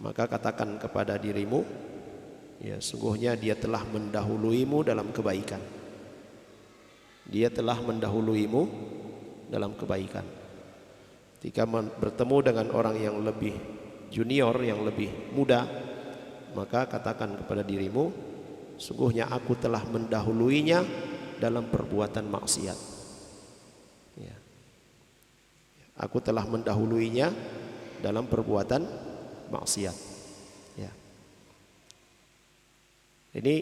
maka katakan kepada dirimu, ya sungguhnya dia telah mendahuluimu dalam kebaikan. Dia telah mendahuluimu dalam kebaikan. Ketika bertemu dengan orang yang lebih junior, yang lebih muda, maka katakan kepada dirimu, sungguhnya aku telah mendahuluinya dalam perbuatan maksiat. Ya. Aku telah mendahuluinya dalam perbuatan maksiat. Ya. Ini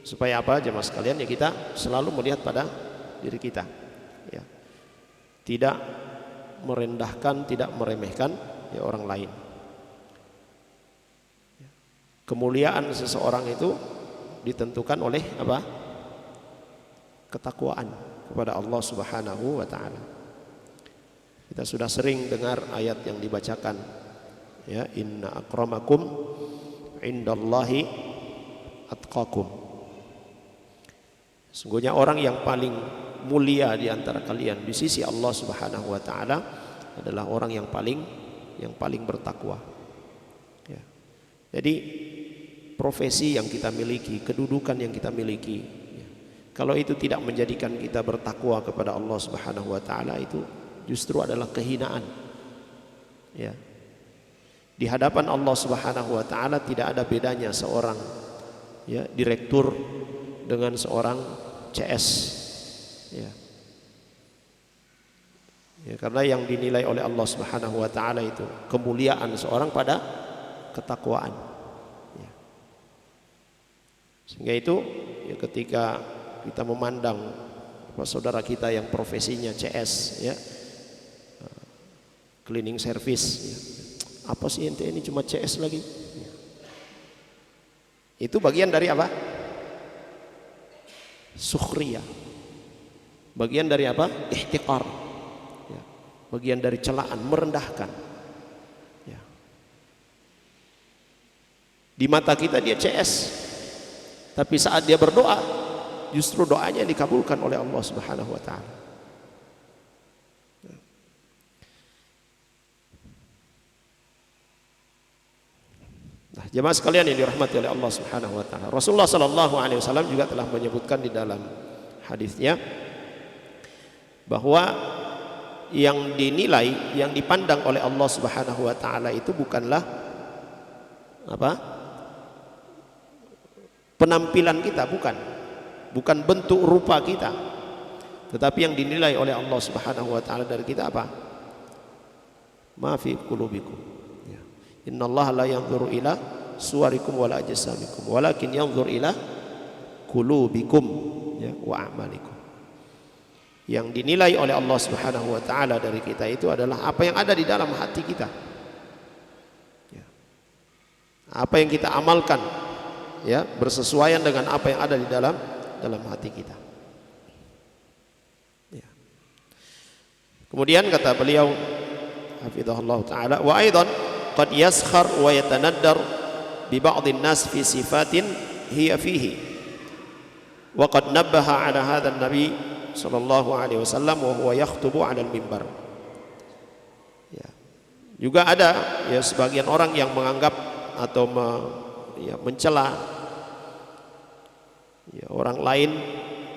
supaya apa jemaah sekalian, ya kita selalu melihat pada diri kita, ya. Tidak merendahkan, tidak meremehkan ya orang lain. Kemuliaan seseorang itu ditentukan oleh apa? Ketakwaan kepada Allah Subhanahu wa taala. Kita sudah sering dengar ayat yang dibacakan, ya, inna akramakum indallahi atqakum. Sungguhnya orang yang paling mulia di antara kalian di sisi Allah Subhanahu wa taala adalah orang yang paling bertakwa. Ya. Jadi profesi yang kita miliki, kedudukan yang kita miliki, ya, kalau itu tidak menjadikan kita bertakwa kepada Allah Subhanahu wa taala, itu justru adalah kehinaan. Ya. Di hadapan Allah Subhanahu wa taala tidak ada bedanya seorang ya direktur dengan seorang CS, ya. Ya, karena yang dinilai oleh Allah Subhanahu wa taala itu kemuliaan seorang pada ketakwaan. Ya. Sehingga itu ya, ketika kita memandang saudara kita yang profesinya CS, ya, cleaning service, ya. Apa sih ente ini cuma CS lagi? Ya. Itu bagian dari apa? Sukhriyah. Bagian dari apa? Ihtiqar. Ya. Bagian dari celaan, merendahkan. Ya. Di mata kita dia CS, tapi saat dia berdoa, justru doanya dikabulkan oleh Allah Subhanahu wa taala. Nah, jemaah sekalian yang dirahmati oleh Allah Subhanahu wa taala. Rasulullah sallallahu alaihi wasallam juga telah menyebutkan di dalam hadisnya bahwa yang dinilai, yang dipandang oleh Allah Subhanahu wa taala itu bukanlah apa? Penampilan kita, bukan bentuk rupa kita. Tetapi yang dinilai oleh Allah Subhanahu wa taala dari kita apa? Ma fi qulubikum. Ya. Innallaha la yanzuru ila suwarikum wala ajsamikum, walakin yanzur ila qulubikum, ya, wa a'malikum. Yang dinilai oleh Allah Subhanahu wa taala dari kita itu adalah apa yang ada di dalam hati kita. Ya. Apa yang kita amalkan, ya, bersesuaian dengan apa yang ada di dalam hati kita. Ya. Kemudian kata beliau hafizahullah taala, wa aidan qad yaskhar wa yatanaddar bi ba'd an-nas fi sifatin hiya fihi, wa qad nabbaha ala hadha an-nabi sallallahu alaihi wasallam wa huwa yakhutubu 'ala al-mimbar. Ya. Juga ada ya sebagian orang yang menganggap atau mencela ya orang lain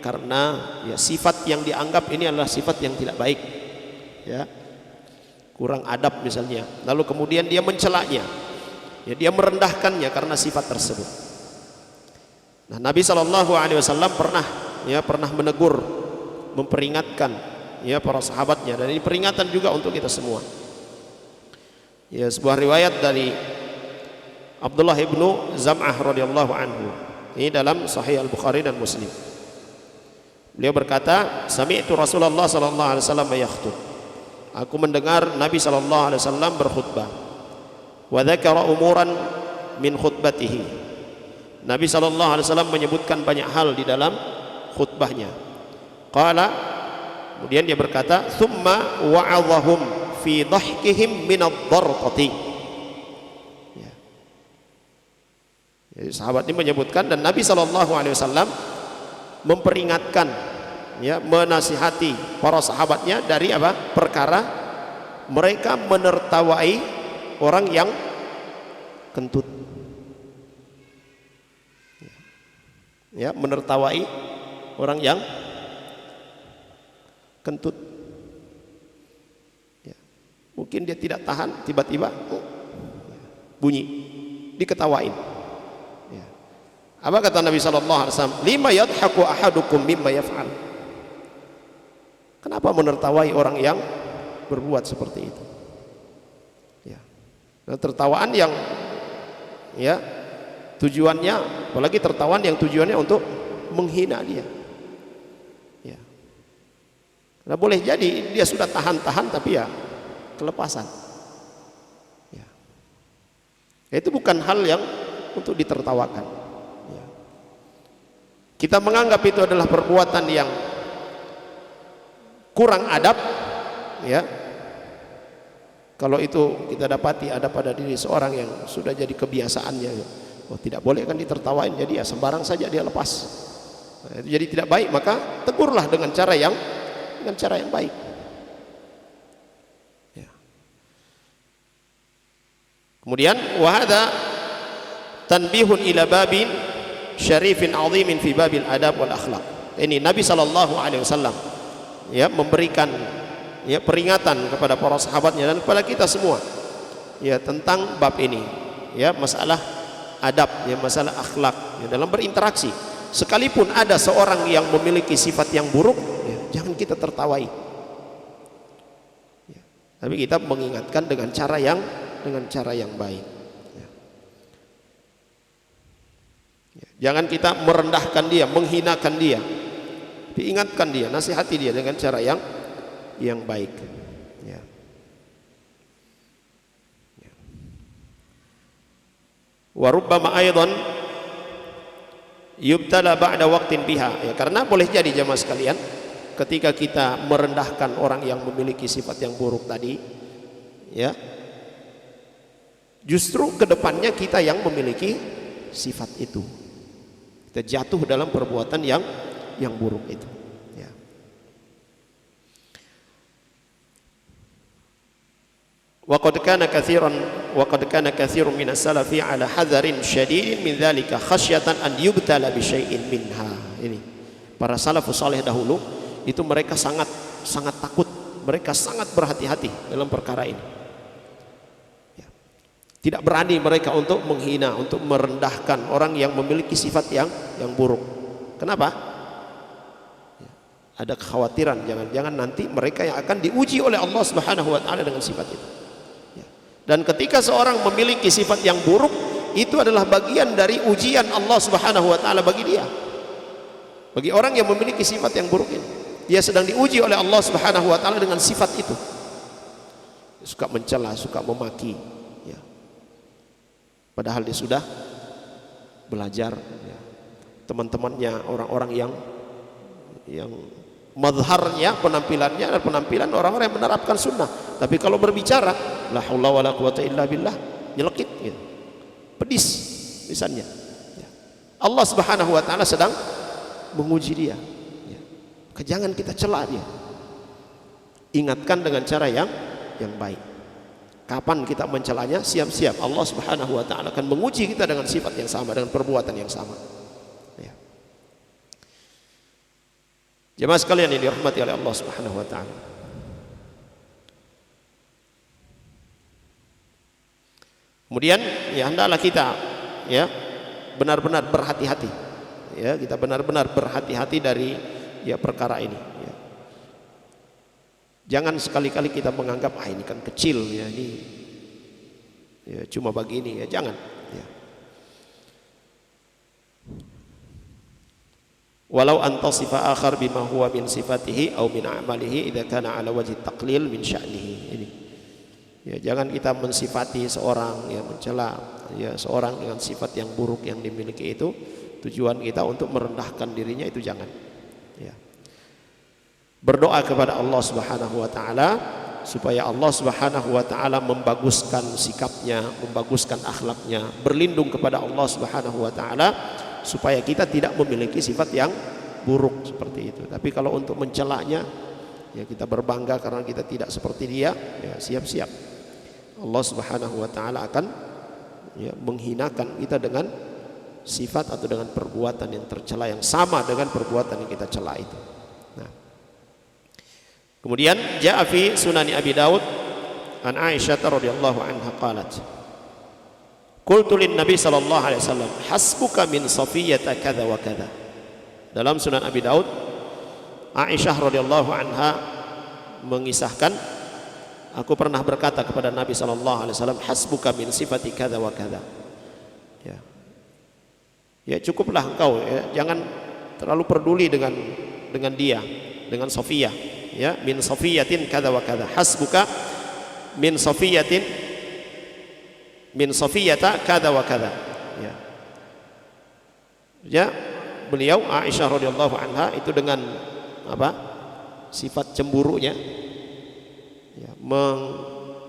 karena ya sifat yang dianggap ini adalah sifat yang tidak baik, ya, kurang adab misalnya, lalu kemudian dia mencelanya, ya, dia merendahkannya karena sifat tersebut. Nah, Nabi Shallallahu Alaihi Wasallam pernah menegur, memperingatkan ya para sahabatnya, dan ini peringatan juga untuk kita semua. Ya, sebuah riwayat dari Abdullah ibnu Zam'ah radhiyallahu anhu, ini dalam Sahih Al-Bukhari dan Muslim. Beliau berkata, sami'tu Rasulullah sallallahu alaihi wasallam yakhutub. Aku mendengar Nabi sallallahu alaihi wasallam berkhutbah. Wa dzakara umuran min khutbatihi. Nabi sallallahu alaihi wasallam menyebutkan banyak hal di dalam khutbahnya. Qala, kemudian dia berkata, "Tsumma wa'adhahum fi dhahkihim min ad-dharqati." Ya. Jadi sahabat ini menyebutkan, dan Nabi sallallahu alaihi wasallam memperingatkan, ya, menasihati para sahabatnya dari apa? Perkara mereka menertawai orang yang kentut. Ya, menertawai orang yang kentut. Ya. Mungkin dia tidak tahan, tiba-tiba bunyi, diketawain. Ya. Apa kata Nabi sallallahu alaihi wasallam? Lima yadhaku ahadukum mimma yaf'al. Kenapa menertawai orang yang berbuat seperti itu? Ya. Nah, tertawaan yang ya tujuannya, apalagi tertawaan yang tujuannya untuk menghina dia. Ya. Nah, boleh jadi dia sudah tahan-tahan tapi ya kelepasan. Ya. Itu bukan hal yang untuk ditertawakan. Ya. Kita menganggap itu adalah perbuatan yang kurang adab, ya. Kalau itu kita dapati ada pada diri seorang yang sudah jadi kebiasaannya, oh tidak boleh kan ditertawain, jadi ya sembarang saja dia lepas. Nah, itu jadi tidak baik, maka tegurlah dengan cara yang baik. Ya. Kemudian wahada tanbihun ila babin syarifin azimin fi babil adab wal akhlaq. Ini Nabi sallallahu alaihi wasallam ya memberikan ya peringatan kepada para sahabatnya dan kepada kita semua ya tentang bab ini, ya, masalah adab, ya, masalah akhlak, ya, dalam berinteraksi. Sekalipun ada seorang yang memiliki sifat yang buruk, ya, jangan kita tertawai, ya, tapi kita mengingatkan dengan cara yang baik, ya. Ya, jangan kita merendahkan dia, menghinakan dia, diingatkan dia, nasihati dia dengan cara yang baik, ya. Ya. Wa rubbama aidan yubtala ba'da waqtin biha, ya, karena boleh jadi jemaah sekalian ketika kita merendahkan orang yang memiliki sifat yang buruk tadi, ya, justru kedepannya kita yang memiliki sifat itu, kita jatuh dalam perbuatan yang buruk itu, ya. Waqad kana katsirun minas salafi ala hadzarin syadidin min dzalika khasyatan an yubtala bi syai'in minha. Ini para salafus saleh dahulu itu mereka sangat takut, mereka sangat berhati-hati dalam perkara ini. Ya. Tidak berani mereka untuk menghina, untuk merendahkan orang yang memiliki sifat yang buruk. Kenapa? Ya. Ada kekhawatiran jangan-jangan nanti mereka yang akan diuji oleh Allah Subhanahu wa taala dengan sifat itu. Dan ketika seorang memiliki sifat yang buruk, itu adalah bagian dari ujian Allah Subhanahu wa taala bagi dia. Bagi orang yang memiliki sifat yang buruk ini, dia sedang diuji oleh Allah Subhanahu wa taala dengan sifat itu. Suka mencela, suka memaki, ya. Padahal dia sudah belajar, ya. Teman-temannya orang-orang yang mazharnya, penampilannya adalah penampilan orang-orang yang menerapkan sunnah. Tapi kalau berbicara, la haula wala quwata illa billah, nyelekit gitu. Pedis lisannya. Ya. Allah Subhanahu wa taala sedang menguji dia. Ya. Maka jangan kita cela dia. Ingatkan dengan cara yang baik. Kapan kita mencelanya? Siap-siap Allah Subhanahu wa taala akan menguji kita dengan sifat yang sama, dengan perbuatan yang sama. Ya. Jemaah sekalian yang dirahmati oleh Allah Subhanahu wa taala. Kemudian ya hendaklah kita ya benar-benar berhati-hati. Ya, kita benar-benar berhati-hati dari ya perkara ini, ya. Jangan sekali-kali kita menganggap ini kan kecil ya, ini ya cuma begini ya, jangan ya. Walau antasifa akhar bima huwa min sifatihi au min a'malihi idza kana ala wajhi taqlil min sya'nihi. Ini ya, jangan kita mensifati seorang, ya mencela ya seorang dengan sifat yang buruk yang dimiliki itu, tujuan kita untuk merendahkan dirinya, itu jangan ya. Berdoa kepada Allah Subhanahu wa taala supaya Allah Subhanahu wa taala membaguskan sikapnya, membaguskan akhlaknya, berlindung kepada Allah Subhanahu wa taala supaya kita tidak memiliki sifat yang buruk seperti itu. Tapi kalau untuk mencelanya ya kita berbangga karena kita tidak seperti dia, ya siap-siap Allah Subhanahu wa taala akan ya menghinakan kita dengan sifat atau dengan perbuatan yang tercela yang sama dengan perbuatan yang kita cela itu. Nah. Kemudian jaa fi Sunani Abi Daud an Aisyah radhiyallahu anha qalat qultu lin Nabi sallallahu alaihi wasallam hasbuka min Safiyyata kadza wa kadza. Dalam Sunan Abi Daud, Aisyah radhiyallahu anha mengisahkan, aku pernah berkata kepada Nabi sallallahu alaihi wasallam, hasbuka min sifati kadza wa kadza. Ya. Ya cukuplah engkau ya, jangan terlalu peduli dengan dia, dengan Safiyah, ya, min Safiyatin kadza wa kadza. Hasbuka min Safiyata kadza wa kadza. Ya. Ya, beliau Aisyah radhiyallahu anha itu dengan apa? Sifat cemburunya ya,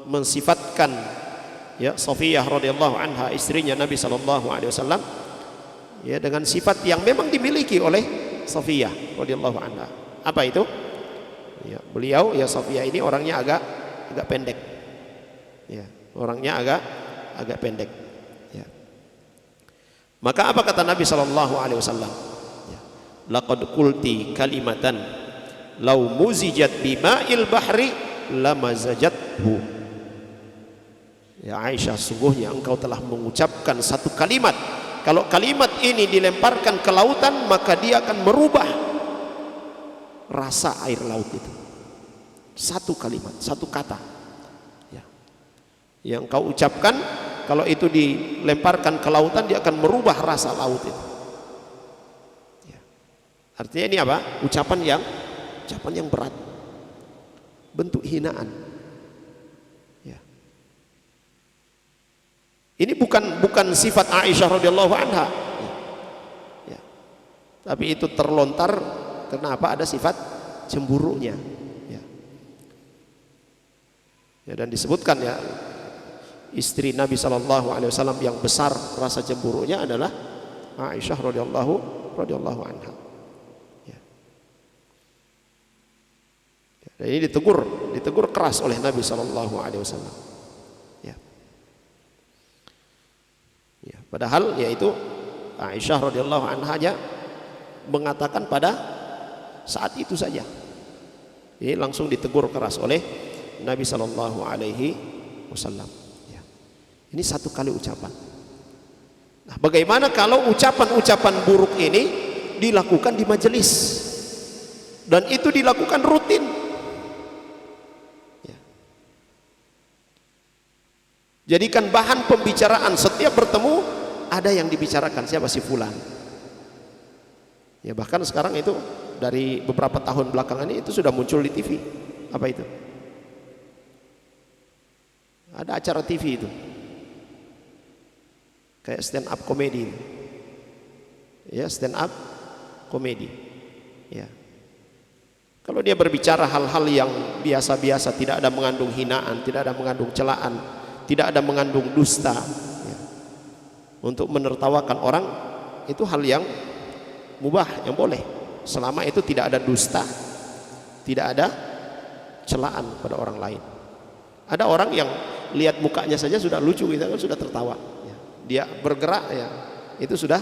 mensifatkan ya Safiyah radhiyallahu anha, istrinya Nabi sallallahu alaihi wasallam, ya dengan sifat yang memang dimiliki oleh Safiyah radhiyallahu anha. Apa itu? Ya, beliau ya Safiyah ini orangnya agak pendek. Ya, orangnya agak pendek. Ya. Maka apa kata Nabi sallallahu alaihi wasallam? Ya, laqad qulti kalimatan law muzijat bima'il bahri lamazajathu. Ya Aisyah, sungguhnya engkau telah mengucapkan satu kalimat, kalau kalimat ini dilemparkan ke lautan maka dia akan merubah rasa air laut itu. Satu kalimat, satu kata ya, yang kau ucapkan, kalau itu dilemparkan ke lautan dia akan merubah rasa laut itu ya. Artinya ini apa? Ucapan yang berat, bentuk hinaan ya. Ini bukan sifat Aisyah radhiyallahu anha ya. Ya. Tapi itu terlontar kenapa ada sifat cemburunya ya. Ya, dan disebutkan ya istri Nabi sallallahu alaihi wasallam yang besar rasa cemburunya adalah Aisyah radhiyallahu anha ya. Dan ini ditegur keras oleh Nabi sallallahu alaihi wasallam Padahal yaitu Aisyah radhiyallahu anha mengatakan pada saat itu saja. Ini langsung ditegur keras oleh Nabi sallallahu alaihi wasallam. Ya. Ini satu kali ucapan. Nah, bagaimana kalau ucapan-ucapan buruk ini dilakukan di majelis dan itu dilakukan rutin? Ya. Jadikan bahan pembicaraan setiap bertemu, ada yang dibicarakan siapa si fulan. Ya, bahkan sekarang itu dari beberapa tahun belakangan ini itu sudah muncul di TV. Apa itu? Ada acara TV itu. Kayak stand up comedy. Ya, stand up comedy. Ya. Kalau dia berbicara hal-hal yang biasa-biasa, tidak ada mengandung hinaan, tidak ada mengandung celaan, tidak ada mengandung dusta, ya, untuk menertawakan orang, itu hal yang mubah, yang boleh, selama itu tidak ada dusta, tidak ada celaan pada orang lain. Ada orang yang lihat mukanya saja sudah lucu, kita kan sudah tertawa, ya. Dia bergerak, ya, itu sudah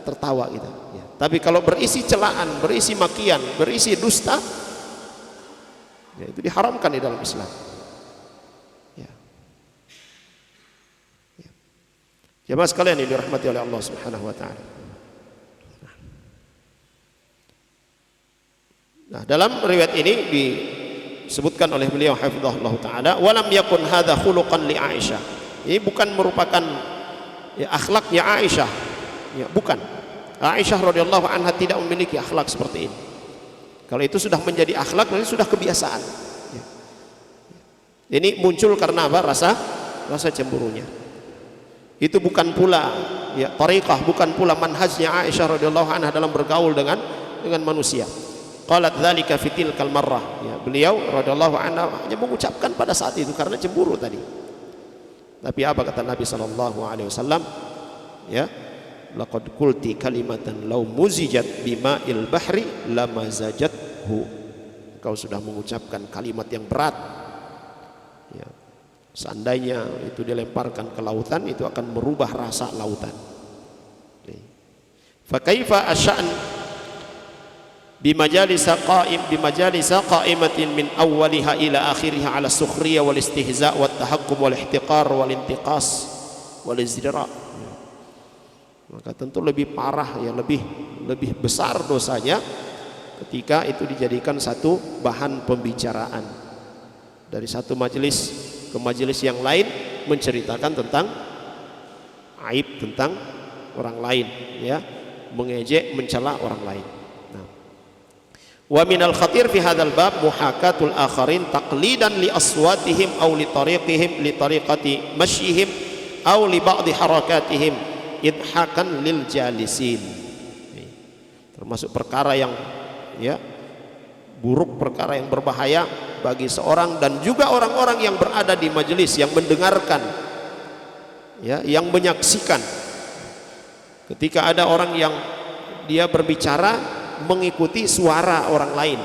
tertawa kita, ya. Tapi kalau berisi celaan, berisi makian, berisi dusta, ya, itu diharamkan di dalam Islam. Ya. Ya. Jemaah sekalian yang dirahmati oleh Allah Subhanahu wa taala. Nah, dalam riwayat ini disebutkan oleh beliau hafizahullah taala, walam yakun hadza khuluqan li Aisyah. Ini bukan merupakan ya, akhlaknya Aisyah. Ya, bukan. Aisyah radhiyallahu anha tidak memiliki akhlak seperti ini. Kalau itu sudah menjadi akhlak, nanti sudah kebiasaan. Ya. Ini muncul karena apa? Rasa cemburunya. Itu bukan pula ya tariqah, bukan pula manhajnya Aisyah radhiyallahu anha dalam bergaul dengan manusia. Qalat dzalika fi tilkal marrah. Ya, beliau radhiyallahu anha hanya mengucapkan pada saat itu karena cemburu tadi. Tapi apa kata Nabi sallallahu alaihi wasallam? Ya, laqad qulti kalimatan law muzijat bima'il bahri lamazajathu. Kau sudah mengucapkan kalimat yang berat. Ya. Seandainya itu dilemparkan ke lautan, itu akan merubah rasa lautan. Fa kaifa asy'an bimajalisa qa'imatin min awwaliha ila akhiriha ala sukhriyah wal istihza' wat tahakkum wal ihtiqar wal intiqas wal izdira'. Maka tentu lebih parah, ya, lebih besar dosanya ketika itu dijadikan satu bahan pembicaraan dari satu majelis ke majelis yang lain, menceritakan tentang aib, tentang orang lain, ya, mengejek, mencela orang lain. Wa minal khatir fi hadzal bab muhakatul akharin taqlidan li aswatihim aw li tariqihim li tariqati mashyihim aw li ba'd harakatihim idhakan lil jalisin. Termasuk perkara yang ya buruk, perkara yang berbahaya bagi seorang dan juga orang-orang yang berada di majelis, yang mendengarkan, ya, yang menyaksikan. Ketika ada orang yang dia berbicara mengikuti suara orang lain,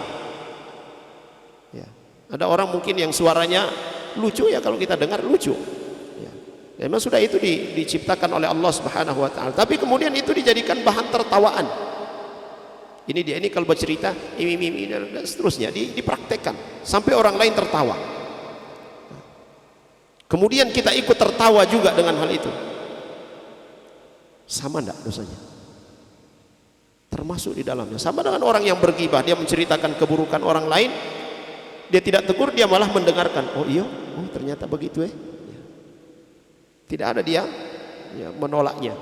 ya. Ada orang mungkin yang suaranya lucu, ya, kalau kita dengar lucu, ya. Memang sudah itu diciptakan oleh Allah Subhanahu wa taala, tapi kemudian itu dijadikan bahan tertawaan. Ini dia, ini kalau bercerita ini dan seterusnya dipraktekkan sampai orang lain tertawa. Kemudian kita ikut tertawa juga dengan hal itu. Sama enggak dosanya? Termasuk di dalamnya. Sama dengan orang yang bergibah, dia menceritakan keburukan orang lain, dia tidak tegur, dia malah mendengarkan. Oh iya, oh ternyata begitu, ya. Tidak ada dia, ya, menolaknya,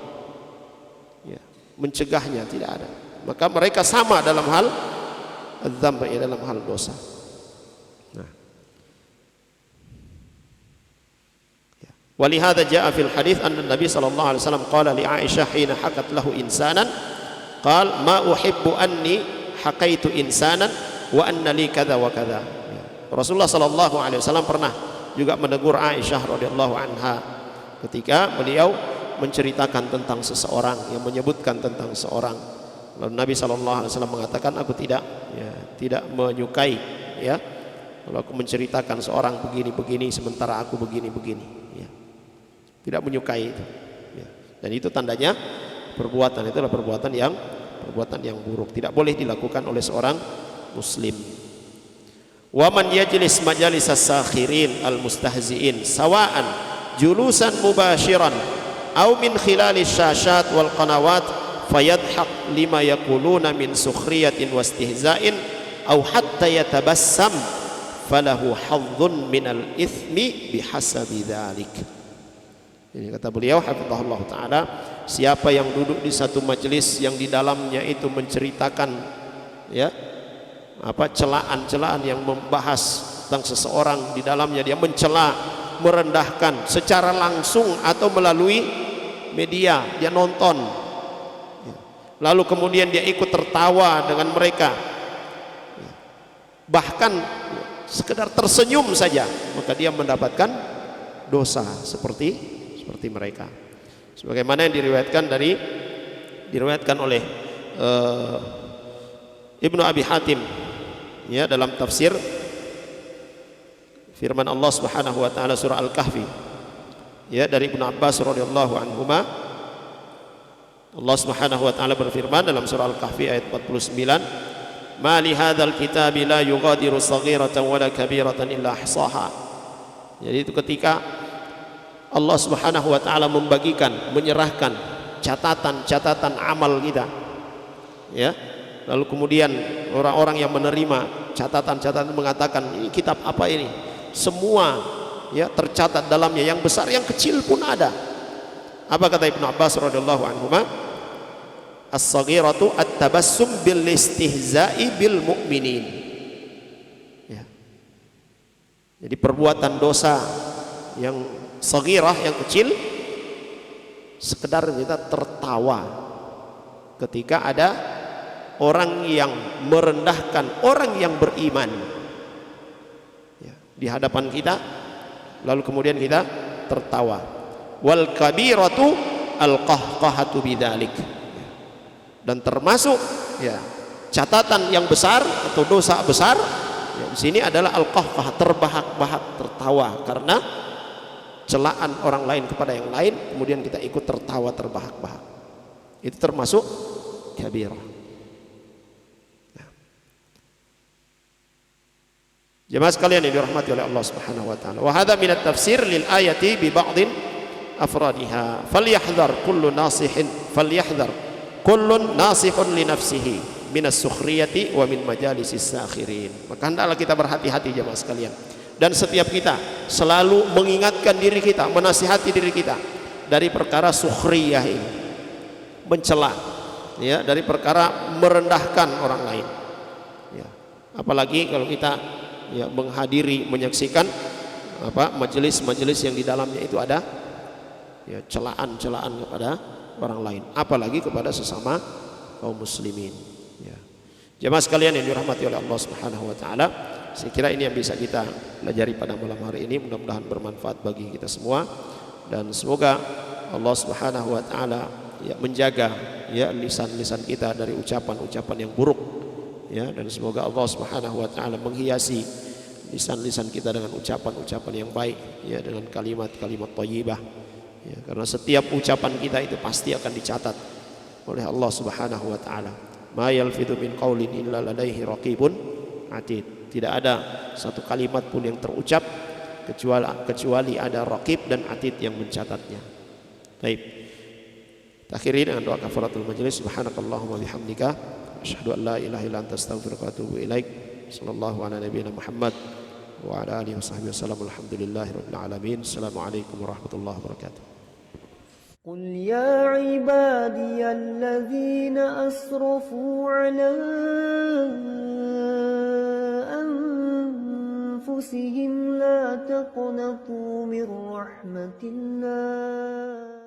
ya, mencegahnya, tidak ada. Maka mereka sama dalam hal adzam, ya, dalam hal dosa. Nah, ya. Walihada jaa fil hadits anna Nabi sallallahu alaihi wasallam qala li Aisyah hina hakat lahu insanan qal ma uhibbu anni haqaitu insanan wa anna li kadza wa kadza. Ya. Rasulullah sallallahu alaihi wasallam pernah juga menegur Aisyah radhiyallahu anha ketika beliau menceritakan tentang seseorang, yang menyebutkan tentang seorang. Lalu Nabi sallallahu alaihi wasallam mengatakan, aku tidak menyukai, ya, kalau aku menceritakan seorang begini-begini sementara aku begini-begini, ya. Tidak menyukai itu. Ya. Dan itu tandanya perbuatan itu adalah perbuatan yang buruk, tidak boleh dilakukan oleh seorang muslim. Wa man yajlis majalis as-sakhirin al-mustahzi'in sawa'an julusan mubashiran aw min khilali syashat wal qanawat fayadhaq lima yaquluna min sukhriyatin wa istihza'in aw hatta yatabassam falahu hadzun minal ithmi bihasabi dzalik. Ini kata beliau hafizahullah taala, siapa yang duduk di satu majelis yang di dalamnya itu menceritakan ya celaan-celaan yang membahas tentang seseorang, di dalamnya dia mencela, merendahkan secara langsung atau melalui media, dia nonton, lalu kemudian dia ikut tertawa dengan mereka, bahkan sekedar tersenyum saja, maka dia mendapatkan dosa seperti mereka. Sebagaimana yang diriwayatkan oleh Ibnu Abi Hatim ya dalam tafsir firman Allah Subhanahu wa taala surah Al-Kahfi ya dari Ibnu Abbas radhiyallahu anhuma, Allah Subhanahu wa taala berfirman dalam surah Al-Kahfi ayat 49, ma li hadzal kitabi la yughadiru saghiratan wala kabiratan illa ahsaha. Jadi itu ketika Allah Subhanahu wa taala menyerahkan catatan amal kita ya, lalu kemudian orang-orang yang menerima catatan mengatakan, ini kitab apa ini? Semua ya tercatat dalamnya, yang besar yang kecil pun ada. Apa kata Ibnu Abbas radhiyallahu anhuma? As-saghiratu at-tabassum bil istihza'i bil mu'minin. Ya. Jadi perbuatan dosa yang saghirah, yang kecil, sekedar kita tertawa ketika ada orang yang merendahkan orang yang beriman ya, di hadapan kita, lalu kemudian kita tertawa. Wal kabiratu al-qahqahatu bidzalik. Dan termasuk ya catatan yang besar atau dosa besar ya, di sini adalah al-qahqah, terbahak-bahak, tertawa karena celaan orang lain kepada yang lain, kemudian kita ikut tertawa terbahak-bahak. Itu termasuk kabirah. Nah. Jemaah sekalian yang dirahmati oleh Allah Subhanahu wa taala. Wa hadza min at-tafsir lil ayati bi ba'dhin afradiha. Falyahdhar kullu nasihun li nafsihi min as-sukhriyati wa min majalisis sakhirin. Maka hendaklah kita berhati-hati jemaah sekalian. Dan setiap kita selalu mengingatkan diri kita, menasihati diri kita dari perkara sukhriyah ini, mencela ya, dari perkara merendahkan orang lain ya. Apalagi kalau kita ya menghadiri, menyaksikan majelis-majelis yang di dalamnya itu ada ya celaan-celaan kepada orang lain, apalagi kepada sesama kaum muslimin ya. Jemaah sekalian yang dirahmati oleh Allah Subhanahu wa taala, saya kira ini yang bisa kita pelajari pada malam hari ini. Mudah-mudahan bermanfaat bagi kita semua, dan semoga Allah Subhanahu wa taala ya menjaga ya lisan-lisan kita dari ucapan-ucapan yang buruk ya, dan semoga Allah Subhanahu wa taala menghiasi lisan-lisan kita dengan ucapan-ucapan yang baik ya, dengan kalimat-kalimat thayyibah ya, karena setiap ucapan kita itu pasti akan dicatat oleh Allah Subhanahu wa taala. Ma yalfidhu min qaulin illa ladaihi raqibun atid. Tidak ada satu kalimat pun yang terucap kecuali ada raqib dan atid yang mencatatnya. Baik. Akhiri dengan doa kafaratul majlis. Subhanakallahumma bihamdika asyhadu an la ilaha illa anta astaghfiruka wa atubu ilaik. Sallallahu ala nabiyyina Muhammad wa ala alihi washabbihi wasallam. Alhamdulillahirabbil alamin. Assalamualaikum warahmatullahi wabarakatuh. قل يا عبادي الذين أسرفوا على أنفسهم لا تقنطوا من رحمة الله